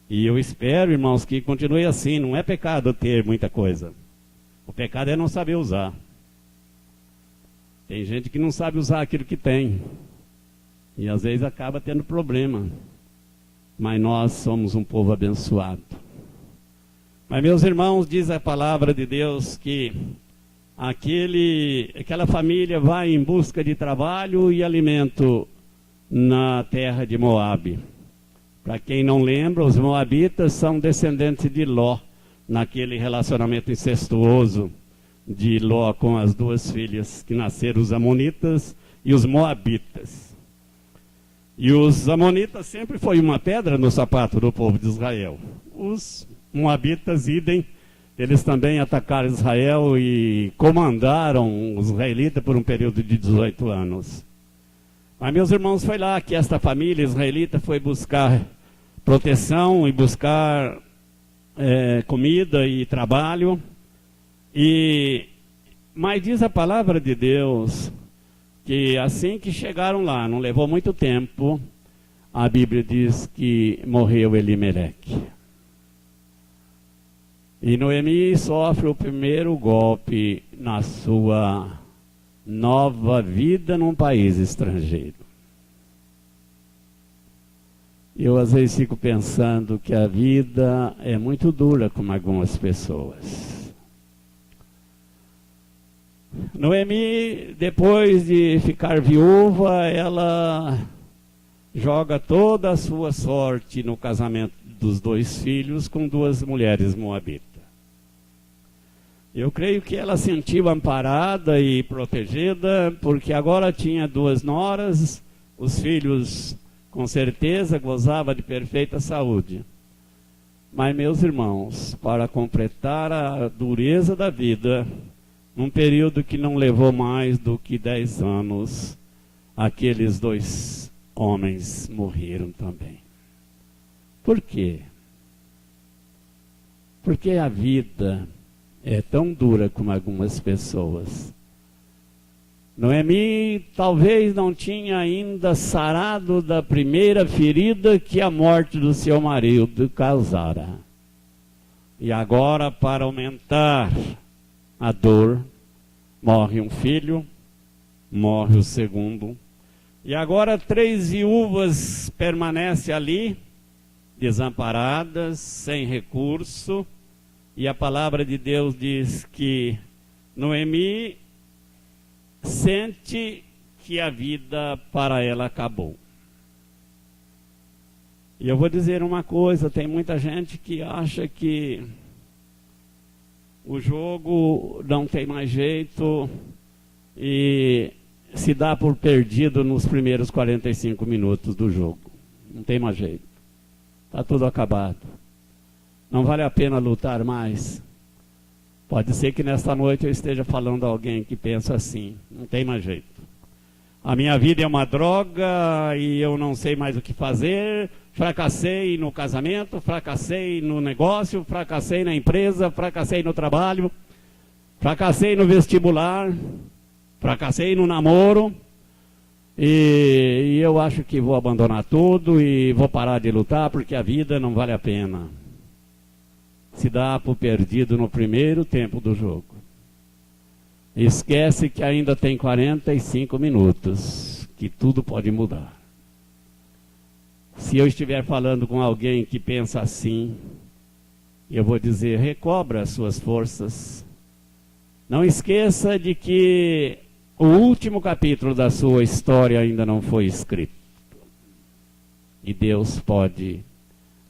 E eu espero, irmãos, que continue assim. Não é pecado ter muita coisa. O pecado é não saber usar. Tem gente que não sabe usar aquilo que tem. E às vezes acaba tendo problema. Mas nós somos um povo abençoado. Mas, meus irmãos, diz a palavra de Deus que aquela família vai em busca de trabalho e alimento na terra de Moabe. Para quem não lembra, os moabitas são descendentes de Ló, naquele relacionamento incestuoso de Ló com as duas filhas que nasceram, os amonitas e os moabitas. E os amonitas sempre foi uma pedra no sapato do povo de Israel. Os moabitas, idem, eles também atacaram Israel e comandaram os israelitas por um período de 18 anos. Mas, meus irmãos, foi lá que esta família israelita foi buscar proteção e buscar comida e trabalho. Mas diz a palavra de Deus que assim que chegaram lá, não levou muito tempo, a Bíblia diz que morreu Elimeleque. E Noemi sofre o primeiro golpe na sua nova vida num país estrangeiro. Eu às vezes fico pensando que a vida é muito dura com algumas pessoas. Noemi, depois de ficar viúva, ela joga toda a sua sorte no casamento dos dois filhos com duas mulheres moabitas. Eu creio que ela se sentiu amparada e protegida, porque agora tinha duas noras, os filhos com certeza gozavam de perfeita saúde. Mas, meus irmãos, para completar a dureza da vida, num período que não levou mais do que 10 anos, aqueles dois homens morreram também. Por quê? Porque a vida é tão dura como algumas pessoas. Noemi talvez não tinha ainda sarado da primeira ferida que a morte do seu marido causara. E agora, para aumentar a dor, morre um filho, morre o segundo. E agora 3 viúvas permanecem ali, desamparadas, sem recurso. E a palavra de Deus diz que Noemi sente que a vida para ela acabou. E eu vou dizer uma coisa, tem muita gente que acha que o jogo não tem mais jeito e se dá por perdido nos primeiros 45 minutos do jogo. Não tem mais jeito. está tudo acabado. Não vale a pena lutar mais. Pode ser que nesta noite eu esteja falando a alguém que pensa assim, não tem mais jeito. A minha vida é uma droga e eu não sei mais o que fazer. Fracassei no casamento, fracassei no negócio, fracassei na empresa, fracassei no trabalho, fracassei no vestibular, fracassei no namoro. E eu acho que vou abandonar tudo e vou parar de lutar porque a vida não vale a pena. Se dá por perdido no primeiro tempo do jogo. Esquece que ainda tem 45 minutos, que tudo pode mudar. Se eu estiver falando com alguém que pensa assim, eu vou dizer, recobra as suas forças. Não esqueça de que o último capítulo da sua história ainda não foi escrito. E Deus pode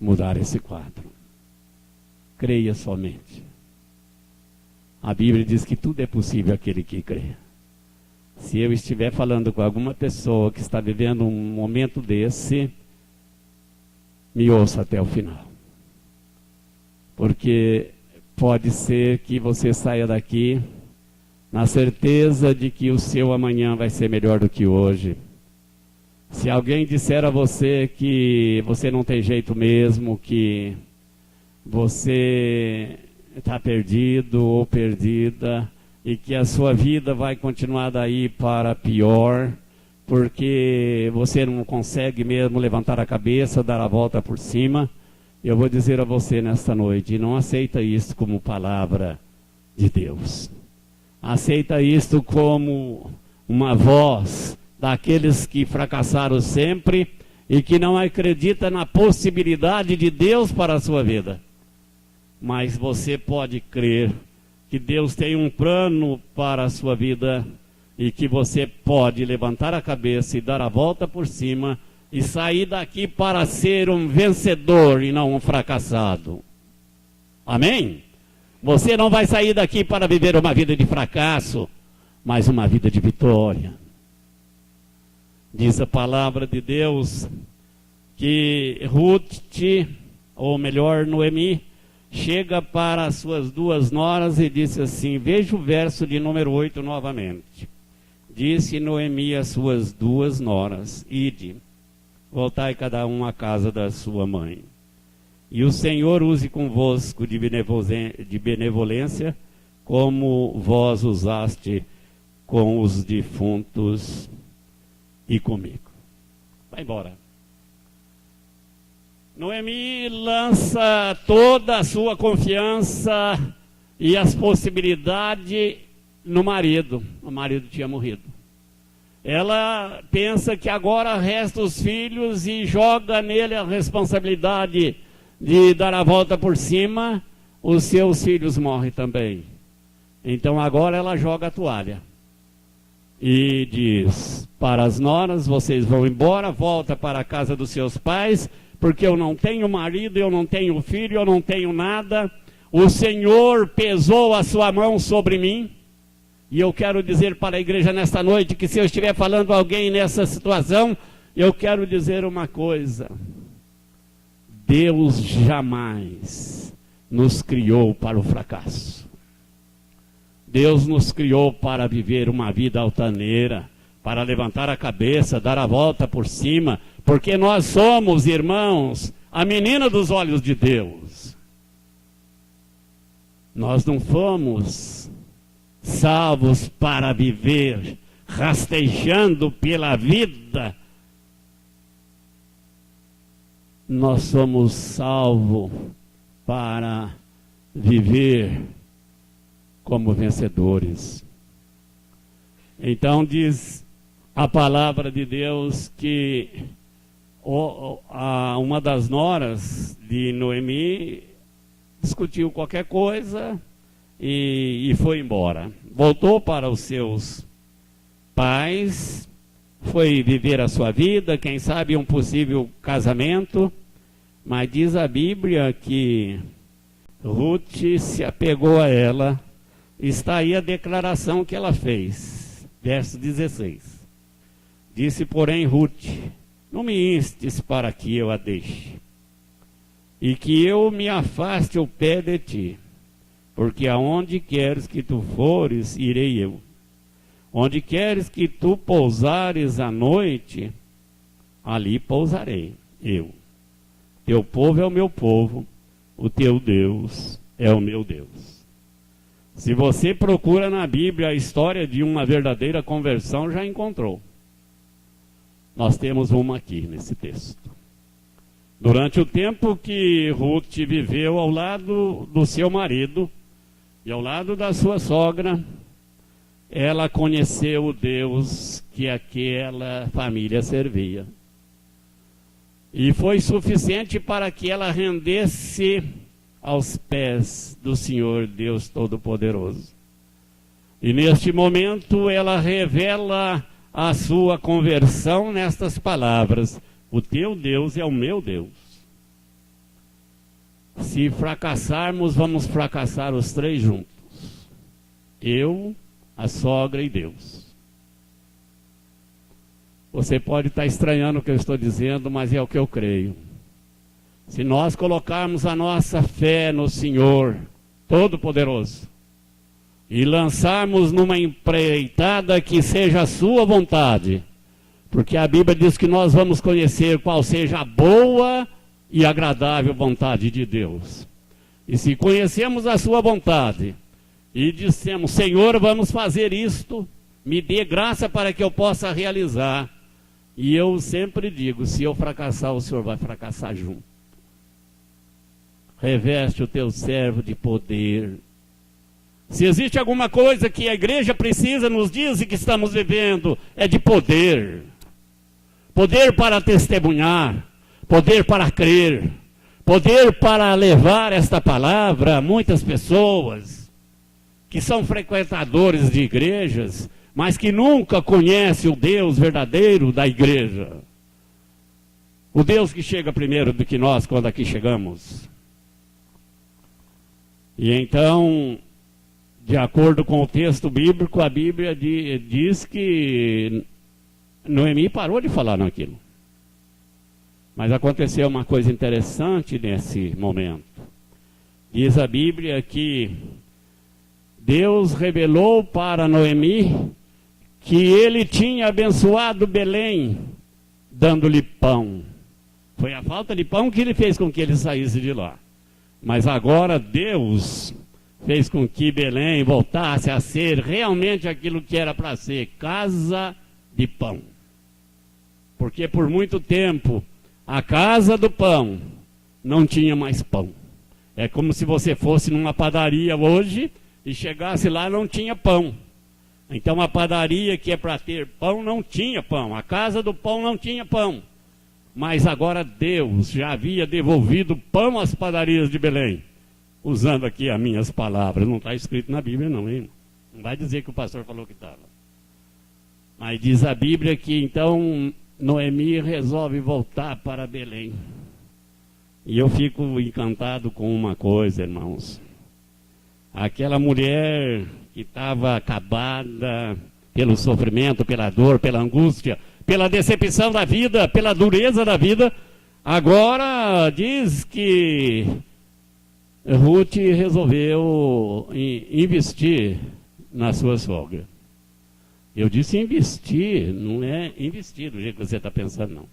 mudar esse quadro. Creia somente. A Bíblia diz que tudo é possível àquele que crê. Se eu estiver falando com alguma pessoa que está vivendo um momento desse, me ouça até o final. Porque pode ser que você saia daqui na certeza de que o seu amanhã vai ser melhor do que hoje. Se alguém disser a você que você não tem jeito mesmo, que você está perdido ou perdida e que a sua vida vai continuar daí para pior, porque você não consegue mesmo levantar a cabeça, dar a volta por cima, eu vou dizer a você nesta noite, não aceita isso como palavra de Deus. Aceita isto como uma voz daqueles que fracassaram sempre e que não acredita na possibilidade de Deus para a sua vida. Mas você pode crer que Deus tem um plano para a sua vida e que você pode levantar a cabeça e dar a volta por cima e sair daqui para ser um vencedor e não um fracassado. Amém? Você não vai sair daqui para viver uma vida de fracasso, mas uma vida de vitória. Diz a palavra de Deus que Ruth, ou melhor, Noemi, chega para as suas duas noras e disse assim, veja o verso de número 8 novamente. Disse Noemi às suas duas noras, ide, voltai cada um à casa da sua mãe. E o Senhor use convosco de benevolência, como vós usaste com os defuntos e comigo. Vai embora. Noemi lança toda a sua confiança e as possibilidades no marido. O marido tinha morrido. Ela pensa que agora resta os filhos e joga nele a responsabilidade de dar a volta por cima. Os seus filhos morrem também. Então agora ela joga a toalha. E diz para as noras, vocês vão embora, volta para a casa dos seus pais, porque eu não tenho marido, eu não tenho filho, eu não tenho nada. O Senhor pesou a sua mão sobre mim. E eu quero dizer para a igreja nesta noite que se eu estiver falando a alguém nessa situação, eu quero dizer uma coisa. Deus jamais nos criou para o fracasso. Deus nos criou para viver uma vida altaneira, para levantar a cabeça, dar a volta por cima, porque nós somos, irmãos, a menina dos olhos de Deus. Nós não fomos salvos para viver rastejando pela vida. Nós somos salvos para viver como vencedores. Então diz a palavra de Deus que uma das noras de Noemi discutiu qualquer coisa e foi embora. Voltou para os seus pais, foi viver a sua vida, quem sabe um possível casamento, mas diz a Bíblia que Ruth se apegou a ela. Está aí a declaração que ela fez, verso 16. Disse, porém, Ruth, não me instes para que eu a deixe. e que eu me afaste o pé de ti, porque aonde queres que tu fores, irei eu. Onde queres que tu pousares à noite, ali pousarei eu. Teu povo é o meu povo, o teu Deus é o meu Deus. Se você procura na Bíblia a história de uma verdadeira conversão, já encontrou. Nós temos uma aqui nesse texto. Durante o tempo que Ruth viveu ao lado do seu marido e ao lado da sua sogra, ela conheceu o Deus que aquela família servia. E foi suficiente para que ela rendesse aos pés do Senhor Deus Todo-Poderoso. E neste momento ela revela a sua conversão nestas palavras: o teu Deus é o meu Deus. Se fracassarmos, vamos fracassar os três juntos. Eu, a sogra e Deus. Você pode estar estranhando o que eu estou dizendo, mas é o que eu creio. Se nós colocarmos a nossa fé no Senhor Todo-Poderoso e lançarmos numa empreitada que seja a sua vontade, porque a Bíblia diz que nós vamos conhecer qual seja a boa e agradável vontade de Deus. E se conhecemos a sua vontade e dissemos: Senhor, vamos fazer isto, me dê graça para que eu possa realizar. E eu sempre digo: se eu fracassar, o Senhor vai fracassar junto. Reveste o teu servo de poder. Se existe alguma coisa que a igreja precisa nos dias em que estamos vivendo, é de poder. Poder para testemunhar, poder para crer, poder para levar esta palavra a muitas pessoas que são frequentadores de igrejas, mas que nunca conhecem o Deus verdadeiro da igreja. O Deus que chega primeiro do que nós quando aqui chegamos. E então, de acordo com o texto bíblico, a Bíblia diz que Noemi parou de falar naquilo. Mas aconteceu uma coisa interessante nesse momento. Diz a Bíblia que Deus revelou para Noemi que ele tinha abençoado Belém, dando-lhe pão. Foi a falta de pão que ele fez com que ele saísse de lá. Mas agora Deus fez com que Belém voltasse a ser realmente aquilo que era para ser: casa de pão. Porque por muito tempo a casa do pão não tinha mais pão. É como se você fosse numa padaria hoje e chegasse lá e não tinha pão. Então a padaria que é para ter pão não tinha pão. A casa do pão não tinha pão. Mas agora Deus já havia devolvido pão às padarias de Belém. Usando aqui as minhas palavras. Não está escrito na Bíblia não, hein? Não vai dizer que o pastor falou que estava. Mas diz a Bíblia que então Noemi resolve voltar para Belém. E eu fico encantado com uma coisa, irmãos. Aquela mulher que estava acabada pelo sofrimento, pela dor, pela angústia, pela decepção da vida, pela dureza da vida, agora diz que Ruth resolveu investir na sua sogra. Eu disse investir, não é investir do jeito que você está pensando, não.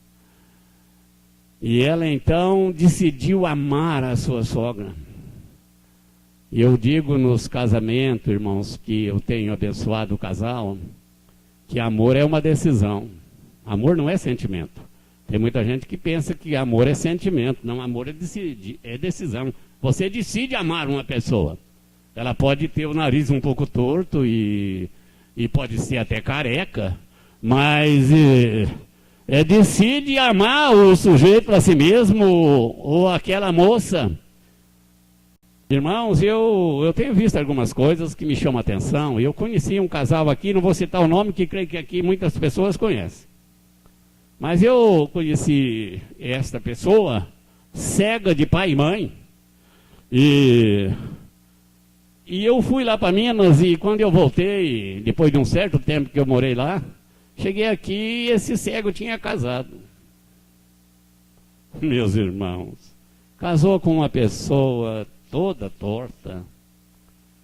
E ela então decidiu amar a sua sogra. E eu digo nos casamentos, irmãos, que eu tenho abençoado o casal, que amor é uma decisão. Amor não é sentimento. Tem muita gente que pensa que amor é sentimento. Não, amor é decisão. Você decide amar uma pessoa. Ela pode ter o nariz um pouco torto e pode ser até careca, mas decide amar o sujeito a si mesmo ou aquela moça. Irmãos, eu tenho visto algumas coisas que me chamam a atenção. Eu conheci um casal aqui, não vou citar o nome, que creio que aqui muitas pessoas conhecem. Mas eu conheci esta pessoa cega de pai e mãe. E eu fui lá para Minas e quando eu voltei, depois de um certo tempo que eu morei lá, cheguei aqui e esse cego tinha casado. Meus irmãos, casou com uma pessoa toda torta.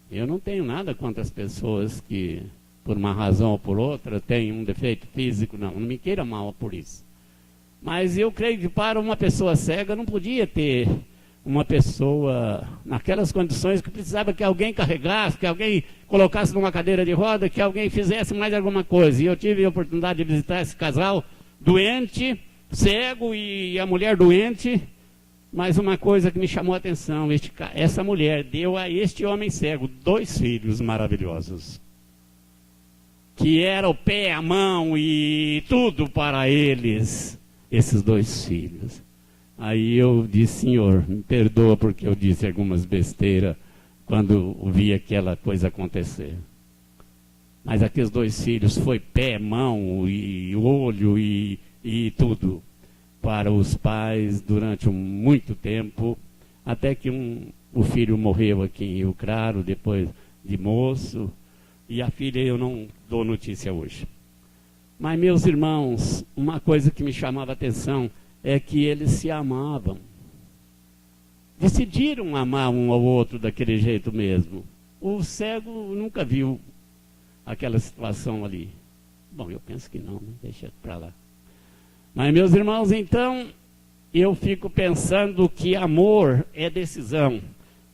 Eu não tenho nada contra as pessoas que, por uma razão ou por outra, têm um defeito físico, não me queira mal por isso. Mas eu creio que para uma pessoa cega não podia ter uma pessoa naquelas condições que precisava que alguém carregasse, que alguém colocasse numa cadeira de roda, que alguém fizesse mais alguma coisa. E eu tive a oportunidade de visitar esse casal doente, cego, e a mulher doente. Mas uma coisa que me chamou a atenção, essa mulher deu a este homem cego 2 filhos maravilhosos, que era o pé, a mão e tudo para eles, esses 2 filhos. Aí eu disse: Senhor, me perdoa porque eu disse algumas besteiras quando vi aquela coisa acontecer. Mas aqueles 2 filhos foi pé, mão e olho e tudo para os pais durante muito tempo, até que o filho morreu aqui em Rio Claro, depois de moço, e a filha eu não dou notícia hoje. Mas, meus irmãos, uma coisa que me chamava a atenção é que eles se amavam. Decidiram amar um ao outro daquele jeito mesmo. O cego nunca viu aquela situação ali. Bom, eu penso que não, né? Deixa para lá. Mas, meus irmãos, então, eu fico pensando que amor é decisão.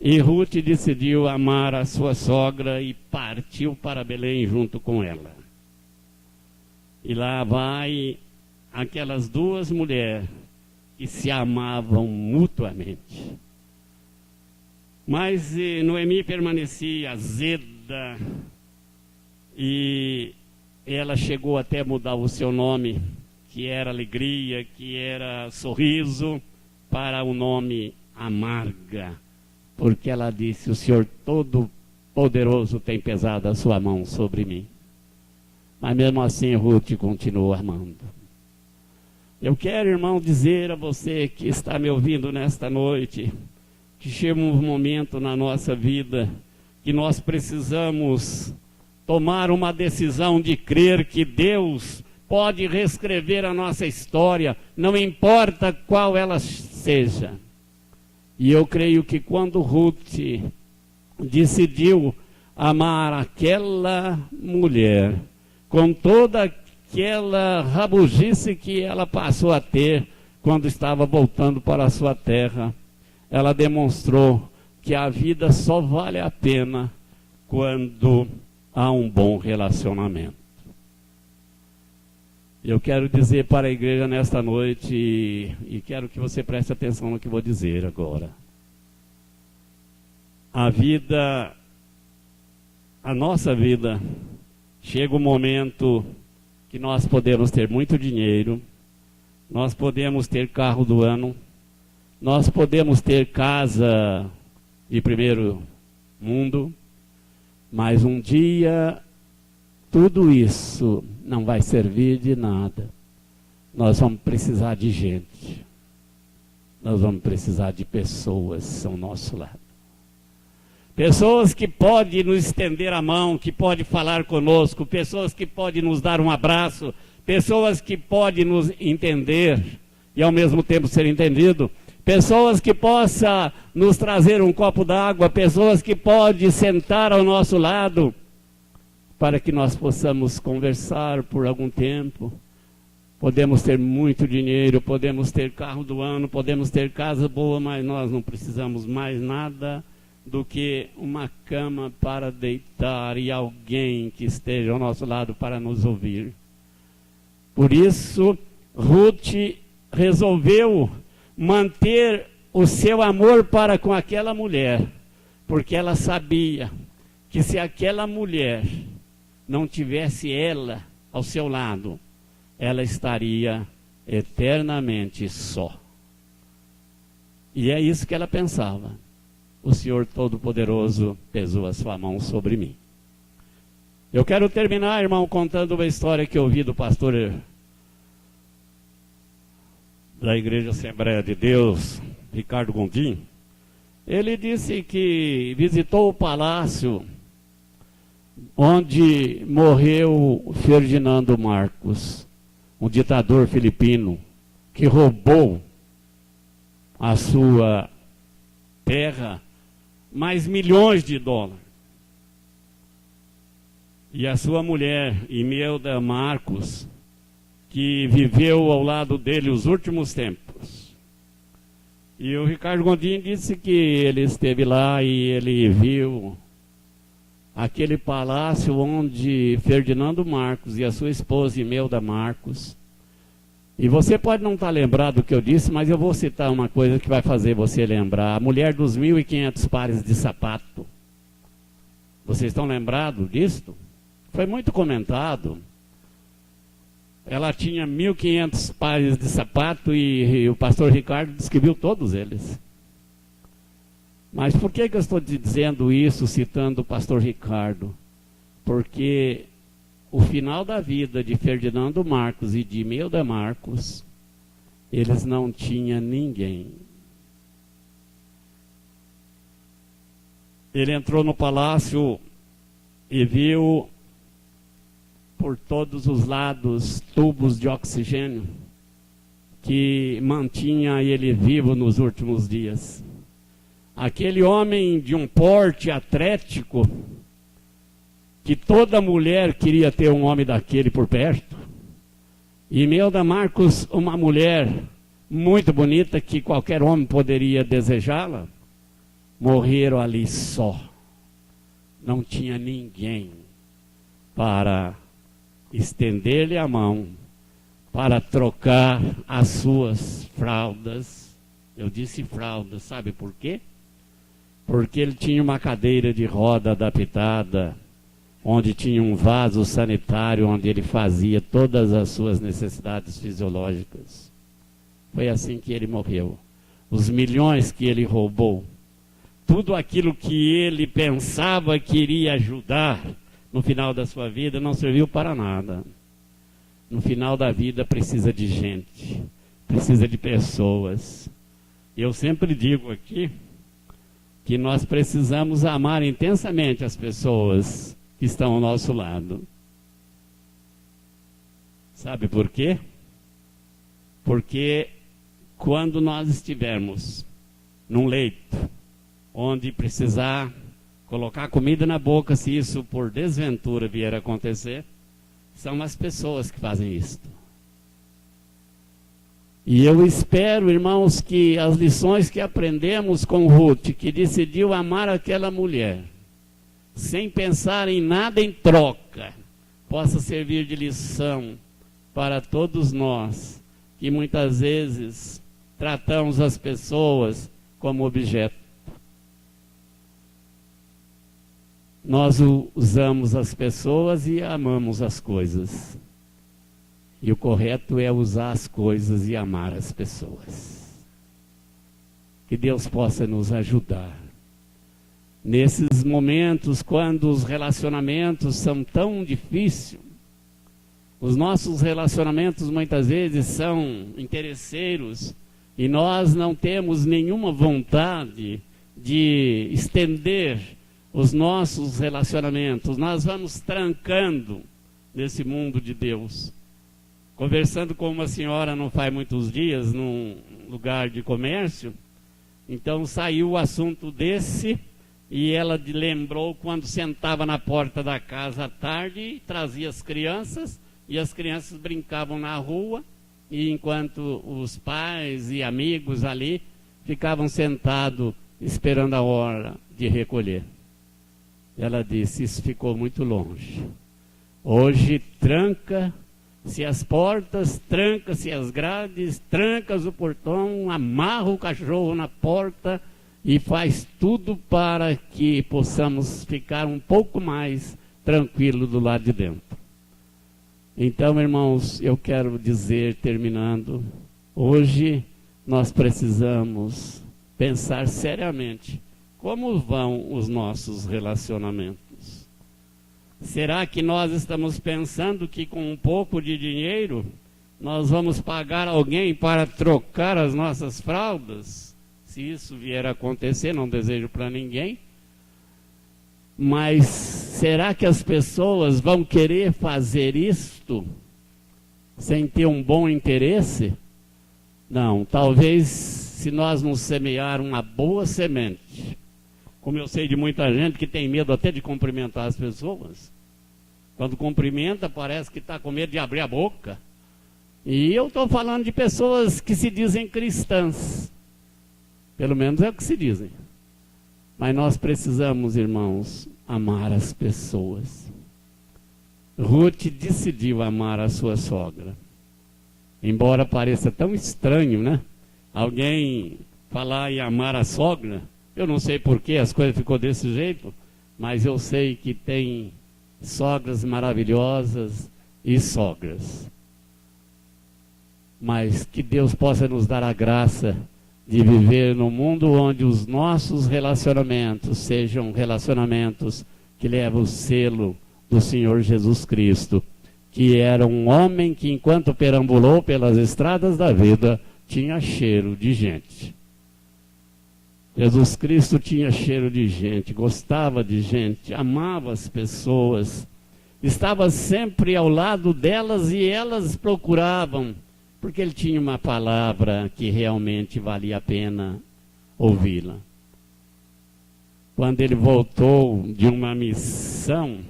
E Ruth decidiu amar a sua sogra e partiu para Belém junto com ela. E lá vai aquelas 2 mulheres que se amavam mutuamente. Mas Noemi permanecia azeda e ela chegou até a mudar o seu nome, que era alegria, que era sorriso, para o nome amarga, porque ela disse: o Senhor Todo-Poderoso tem pesado a sua mão sobre mim. Mas mesmo assim Ruth continuou amando. Eu quero, irmão, dizer a você que está me ouvindo nesta noite, que chega um momento na nossa vida que nós precisamos tomar uma decisão de crer que Deus pode reescrever a nossa história, não importa qual ela seja. E eu creio que quando Ruth decidiu amar aquela mulher, com toda aquela rabugice que ela passou a ter quando estava voltando para a sua terra, ela demonstrou que a vida só vale a pena quando há um bom relacionamento. Eu quero dizer para a igreja nesta noite, e quero que você preste atenção no que vou dizer agora. A nossa vida, chega um momento que nós podemos ter muito dinheiro, nós podemos ter carro do ano, nós podemos ter casa de primeiro mundo, mas um dia tudo isso não vai servir de nada. Nós vamos precisar de gente. Nós vamos precisar de pessoas ao nosso lado. Pessoas que podem nos estender a mão, que podem falar conosco, pessoas que podem nos dar um abraço, pessoas que podem nos entender e ao mesmo tempo ser entendido, pessoas que possam nos trazer um copo d'água, pessoas que podem sentar ao nosso lado, para que nós possamos conversar por algum tempo. Podemos ter muito dinheiro, podemos ter carro do ano, podemos ter casa boa, mas nós não precisamos mais nada do que uma cama para deitar e alguém que esteja ao nosso lado para nos ouvir. Por isso, Ruth resolveu manter o seu amor para com aquela mulher, porque ela sabia que se aquela mulher não tivesse ela ao seu lado, ela estaria eternamente só. E é isso que ela pensava. O Senhor Todo-Poderoso pesou a sua mão sobre mim. Eu quero terminar, irmão, contando uma história que eu ouvi do pastor da Igreja Assembleia de Deus, Ricardo Gondim. Ele disse que visitou o palácio onde morreu Ferdinando Marcos, um ditador filipino que roubou a sua terra, mas milhões de dólares. E a sua mulher, Imelda Marcos, que viveu ao lado dele os últimos tempos. E o Ricardo Gondim disse que ele esteve lá e ele viu aquele palácio onde Ferdinando Marcos e a sua esposa Imelda Marcos. E você pode não estar lembrado do que eu disse, mas eu vou citar uma coisa que vai fazer você lembrar. A mulher dos 1.500 pares de sapato. Vocês estão lembrados disso? Foi muito comentado. Ela tinha 1.500 pares de sapato e o pastor Ricardo descreveu todos eles. Mas por que eu estou te dizendo isso, citando o pastor Ricardo? Porque o final da vida de Ferdinando Marcos e de Imelda Marcos, eles não tinham ninguém. Ele entrou no palácio e viu por todos os lados tubos de oxigênio que mantinha ele vivo nos últimos dias. Aquele homem de um porte atlético, que toda mulher queria ter um homem daquele por perto. E Imelda Marcos, uma mulher muito bonita, que qualquer homem poderia desejá-la, morreram ali só. Não tinha ninguém para estender-lhe a mão, para trocar as suas fraldas. Eu disse fraldas, sabe por quê? Porque ele tinha uma cadeira de roda adaptada, onde tinha um vaso sanitário, onde ele fazia todas as suas necessidades fisiológicas. Foi assim que ele morreu. Os milhões que ele roubou, tudo aquilo que ele pensava que iria ajudar no final da sua vida, não serviu para nada. No final da vida precisa de gente, precisa de pessoas. Eu sempre digo aqui que nós precisamos amar intensamente as pessoas que estão ao nosso lado. Sabe por quê? Porque quando nós estivermos num leito, onde precisar colocar comida na boca, se isso por desventura vier a acontecer, são as pessoas que fazem isto. E eu espero, irmãos, que as lições que aprendemos com Ruth, que decidiu amar aquela mulher, sem pensar em nada em troca, possa servir de lição para todos nós, que muitas vezes tratamos as pessoas como objeto. Nós usamos as pessoas e amamos as coisas. E o correto é usar as coisas e amar as pessoas. Que Deus possa nos ajudar. Nesses momentos, quando os relacionamentos são tão difíceis, os nossos relacionamentos muitas vezes são interesseiros e nós não temos nenhuma vontade de estender os nossos relacionamentos. Nós vamos trancando nesse mundo de Deus. Conversando com uma senhora não faz muitos dias, num lugar de comércio, então saiu o assunto desse, e ela lembrou quando sentava na porta da casa à tarde e trazia as crianças, e as crianças brincavam na rua, e enquanto os pais e amigos ali ficavam sentados esperando a hora de recolher. Ela disse, isso ficou muito longe. Hoje tranca-se as portas, tranca-se as grades, tranca-se o portão, amarra o cachorro na porta e faz tudo para que possamos ficar um pouco mais tranquilos do lado de dentro. Então, irmãos, eu quero dizer, terminando, hoje nós precisamos pensar seriamente como vão os nossos relacionamentos. Será que nós estamos pensando que com um pouco de dinheiro nós vamos pagar alguém para trocar as nossas fraldas? Se isso vier a acontecer, não desejo para ninguém. Mas será que as pessoas vão querer fazer isto sem ter um bom interesse? Não, talvez se nós não semear uma boa semente, como eu sei de muita gente que tem medo até de cumprimentar as pessoas, quando cumprimenta parece que está com medo de abrir a boca. E eu estou falando de pessoas que se dizem cristãs, pelo menos é o que se dizem. Mas nós precisamos, irmãos, amar as pessoas. Ruth decidiu amar a sua sogra. Embora pareça tão estranho, né? Alguém falar em amar a sogra. Eu não sei por que as coisas ficou desse jeito, mas eu sei que tem sogras maravilhosas e sogras. Mas que Deus possa nos dar a graça de viver num mundo onde os nossos relacionamentos sejam relacionamentos que levam o selo do Senhor Jesus Cristo, que era um homem que, enquanto perambulou pelas estradas da vida, tinha cheiro de gente. Jesus Cristo tinha cheiro de gente, gostava de gente, amava as pessoas, estava sempre ao lado delas e elas procuravam, porque ele tinha uma palavra que realmente valia a pena ouvi-la. Quando ele voltou de uma missão,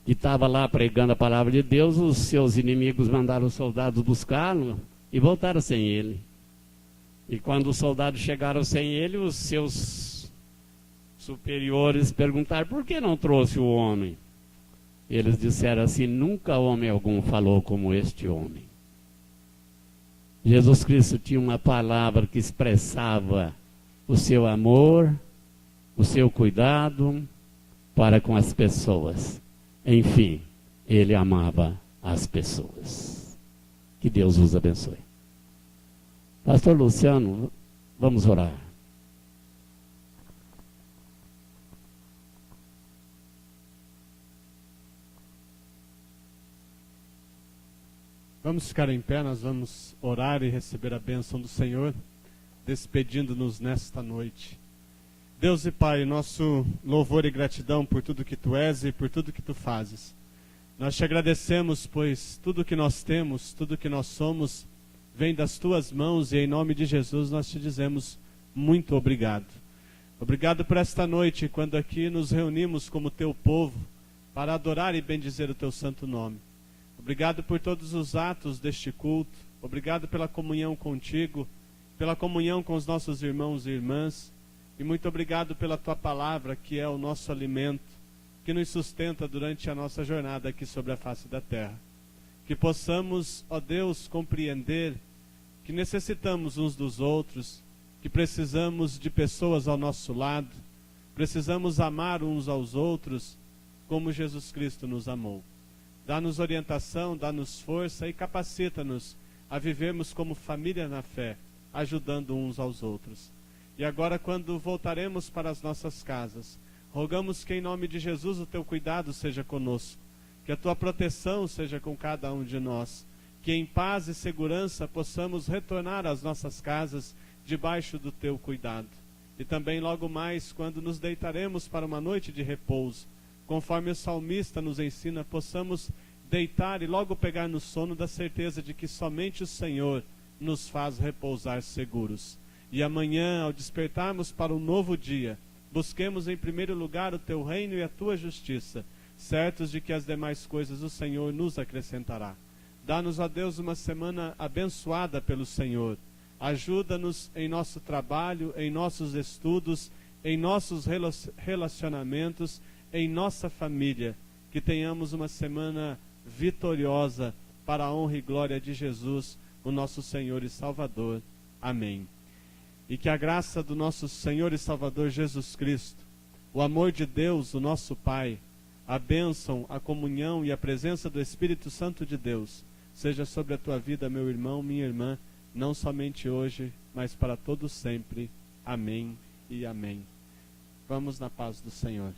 que estava lá pregando a palavra de Deus, os seus inimigos mandaram os soldados buscá-lo e voltaram sem ele. E quando os soldados chegaram sem ele, os seus superiores perguntaram: por que não trouxe o homem? Eles disseram assim: nunca homem algum falou como este homem. Jesus Cristo tinha uma palavra que expressava o seu amor, o seu cuidado para com as pessoas. Enfim, ele amava as pessoas. Que Deus os abençoe. Pastor Luciano, vamos orar. Vamos ficar em pé, nós vamos orar e receber a bênção do Senhor, despedindo-nos nesta noite. Deus e Pai, nosso louvor e gratidão por tudo que Tu és e por tudo que Tu fazes. Nós Te agradecemos, pois tudo que nós temos, tudo que nós somos, vem das Tuas mãos, e em nome de Jesus nós Te dizemos muito obrigado. Obrigado por esta noite, quando aqui nos reunimos como Teu povo, para adorar e bendizer o Teu santo nome. Obrigado por todos os atos deste culto, obrigado pela comunhão contigo, pela comunhão com os nossos irmãos e irmãs, e muito obrigado pela Tua palavra, que é o nosso alimento, que nos sustenta durante a nossa jornada aqui sobre a face da terra. Que possamos, ó Deus, compreender que necessitamos uns dos outros, que precisamos de pessoas ao nosso lado, precisamos amar uns aos outros como Jesus Cristo nos amou. Dá-nos orientação, dá-nos força e capacita-nos a vivermos como família na fé, ajudando uns aos outros. E agora, quando voltaremos para as nossas casas, rogamos que em nome de Jesus o Teu cuidado seja conosco, que a Tua proteção seja com cada um de nós, que em paz e segurança possamos retornar às nossas casas debaixo do Teu cuidado. E também logo mais, quando nos deitaremos para uma noite de repouso, conforme o salmista nos ensina, possamos deitar e logo pegar no sono da certeza de que somente o Senhor nos faz repousar seguros. E amanhã, ao despertarmos para um novo dia, busquemos em primeiro lugar o Teu reino e a Tua justiça, certos de que as demais coisas o Senhor nos acrescentará. Dá-nos, ó Deus, uma semana abençoada pelo Senhor. Ajuda-nos em nosso trabalho, em nossos estudos, em nossos relacionamentos, em nossa família, que tenhamos uma semana vitoriosa para a honra e glória de Jesus, o nosso Senhor e Salvador. Amém. E que a graça do nosso Senhor e Salvador Jesus Cristo, o amor de Deus, o nosso Pai, a bênção, a comunhão e a presença do Espírito Santo de Deus, seja sobre a tua vida, meu irmão, minha irmã, não somente hoje, mas para todo sempre. Amém e amém. Vamos na paz do Senhor.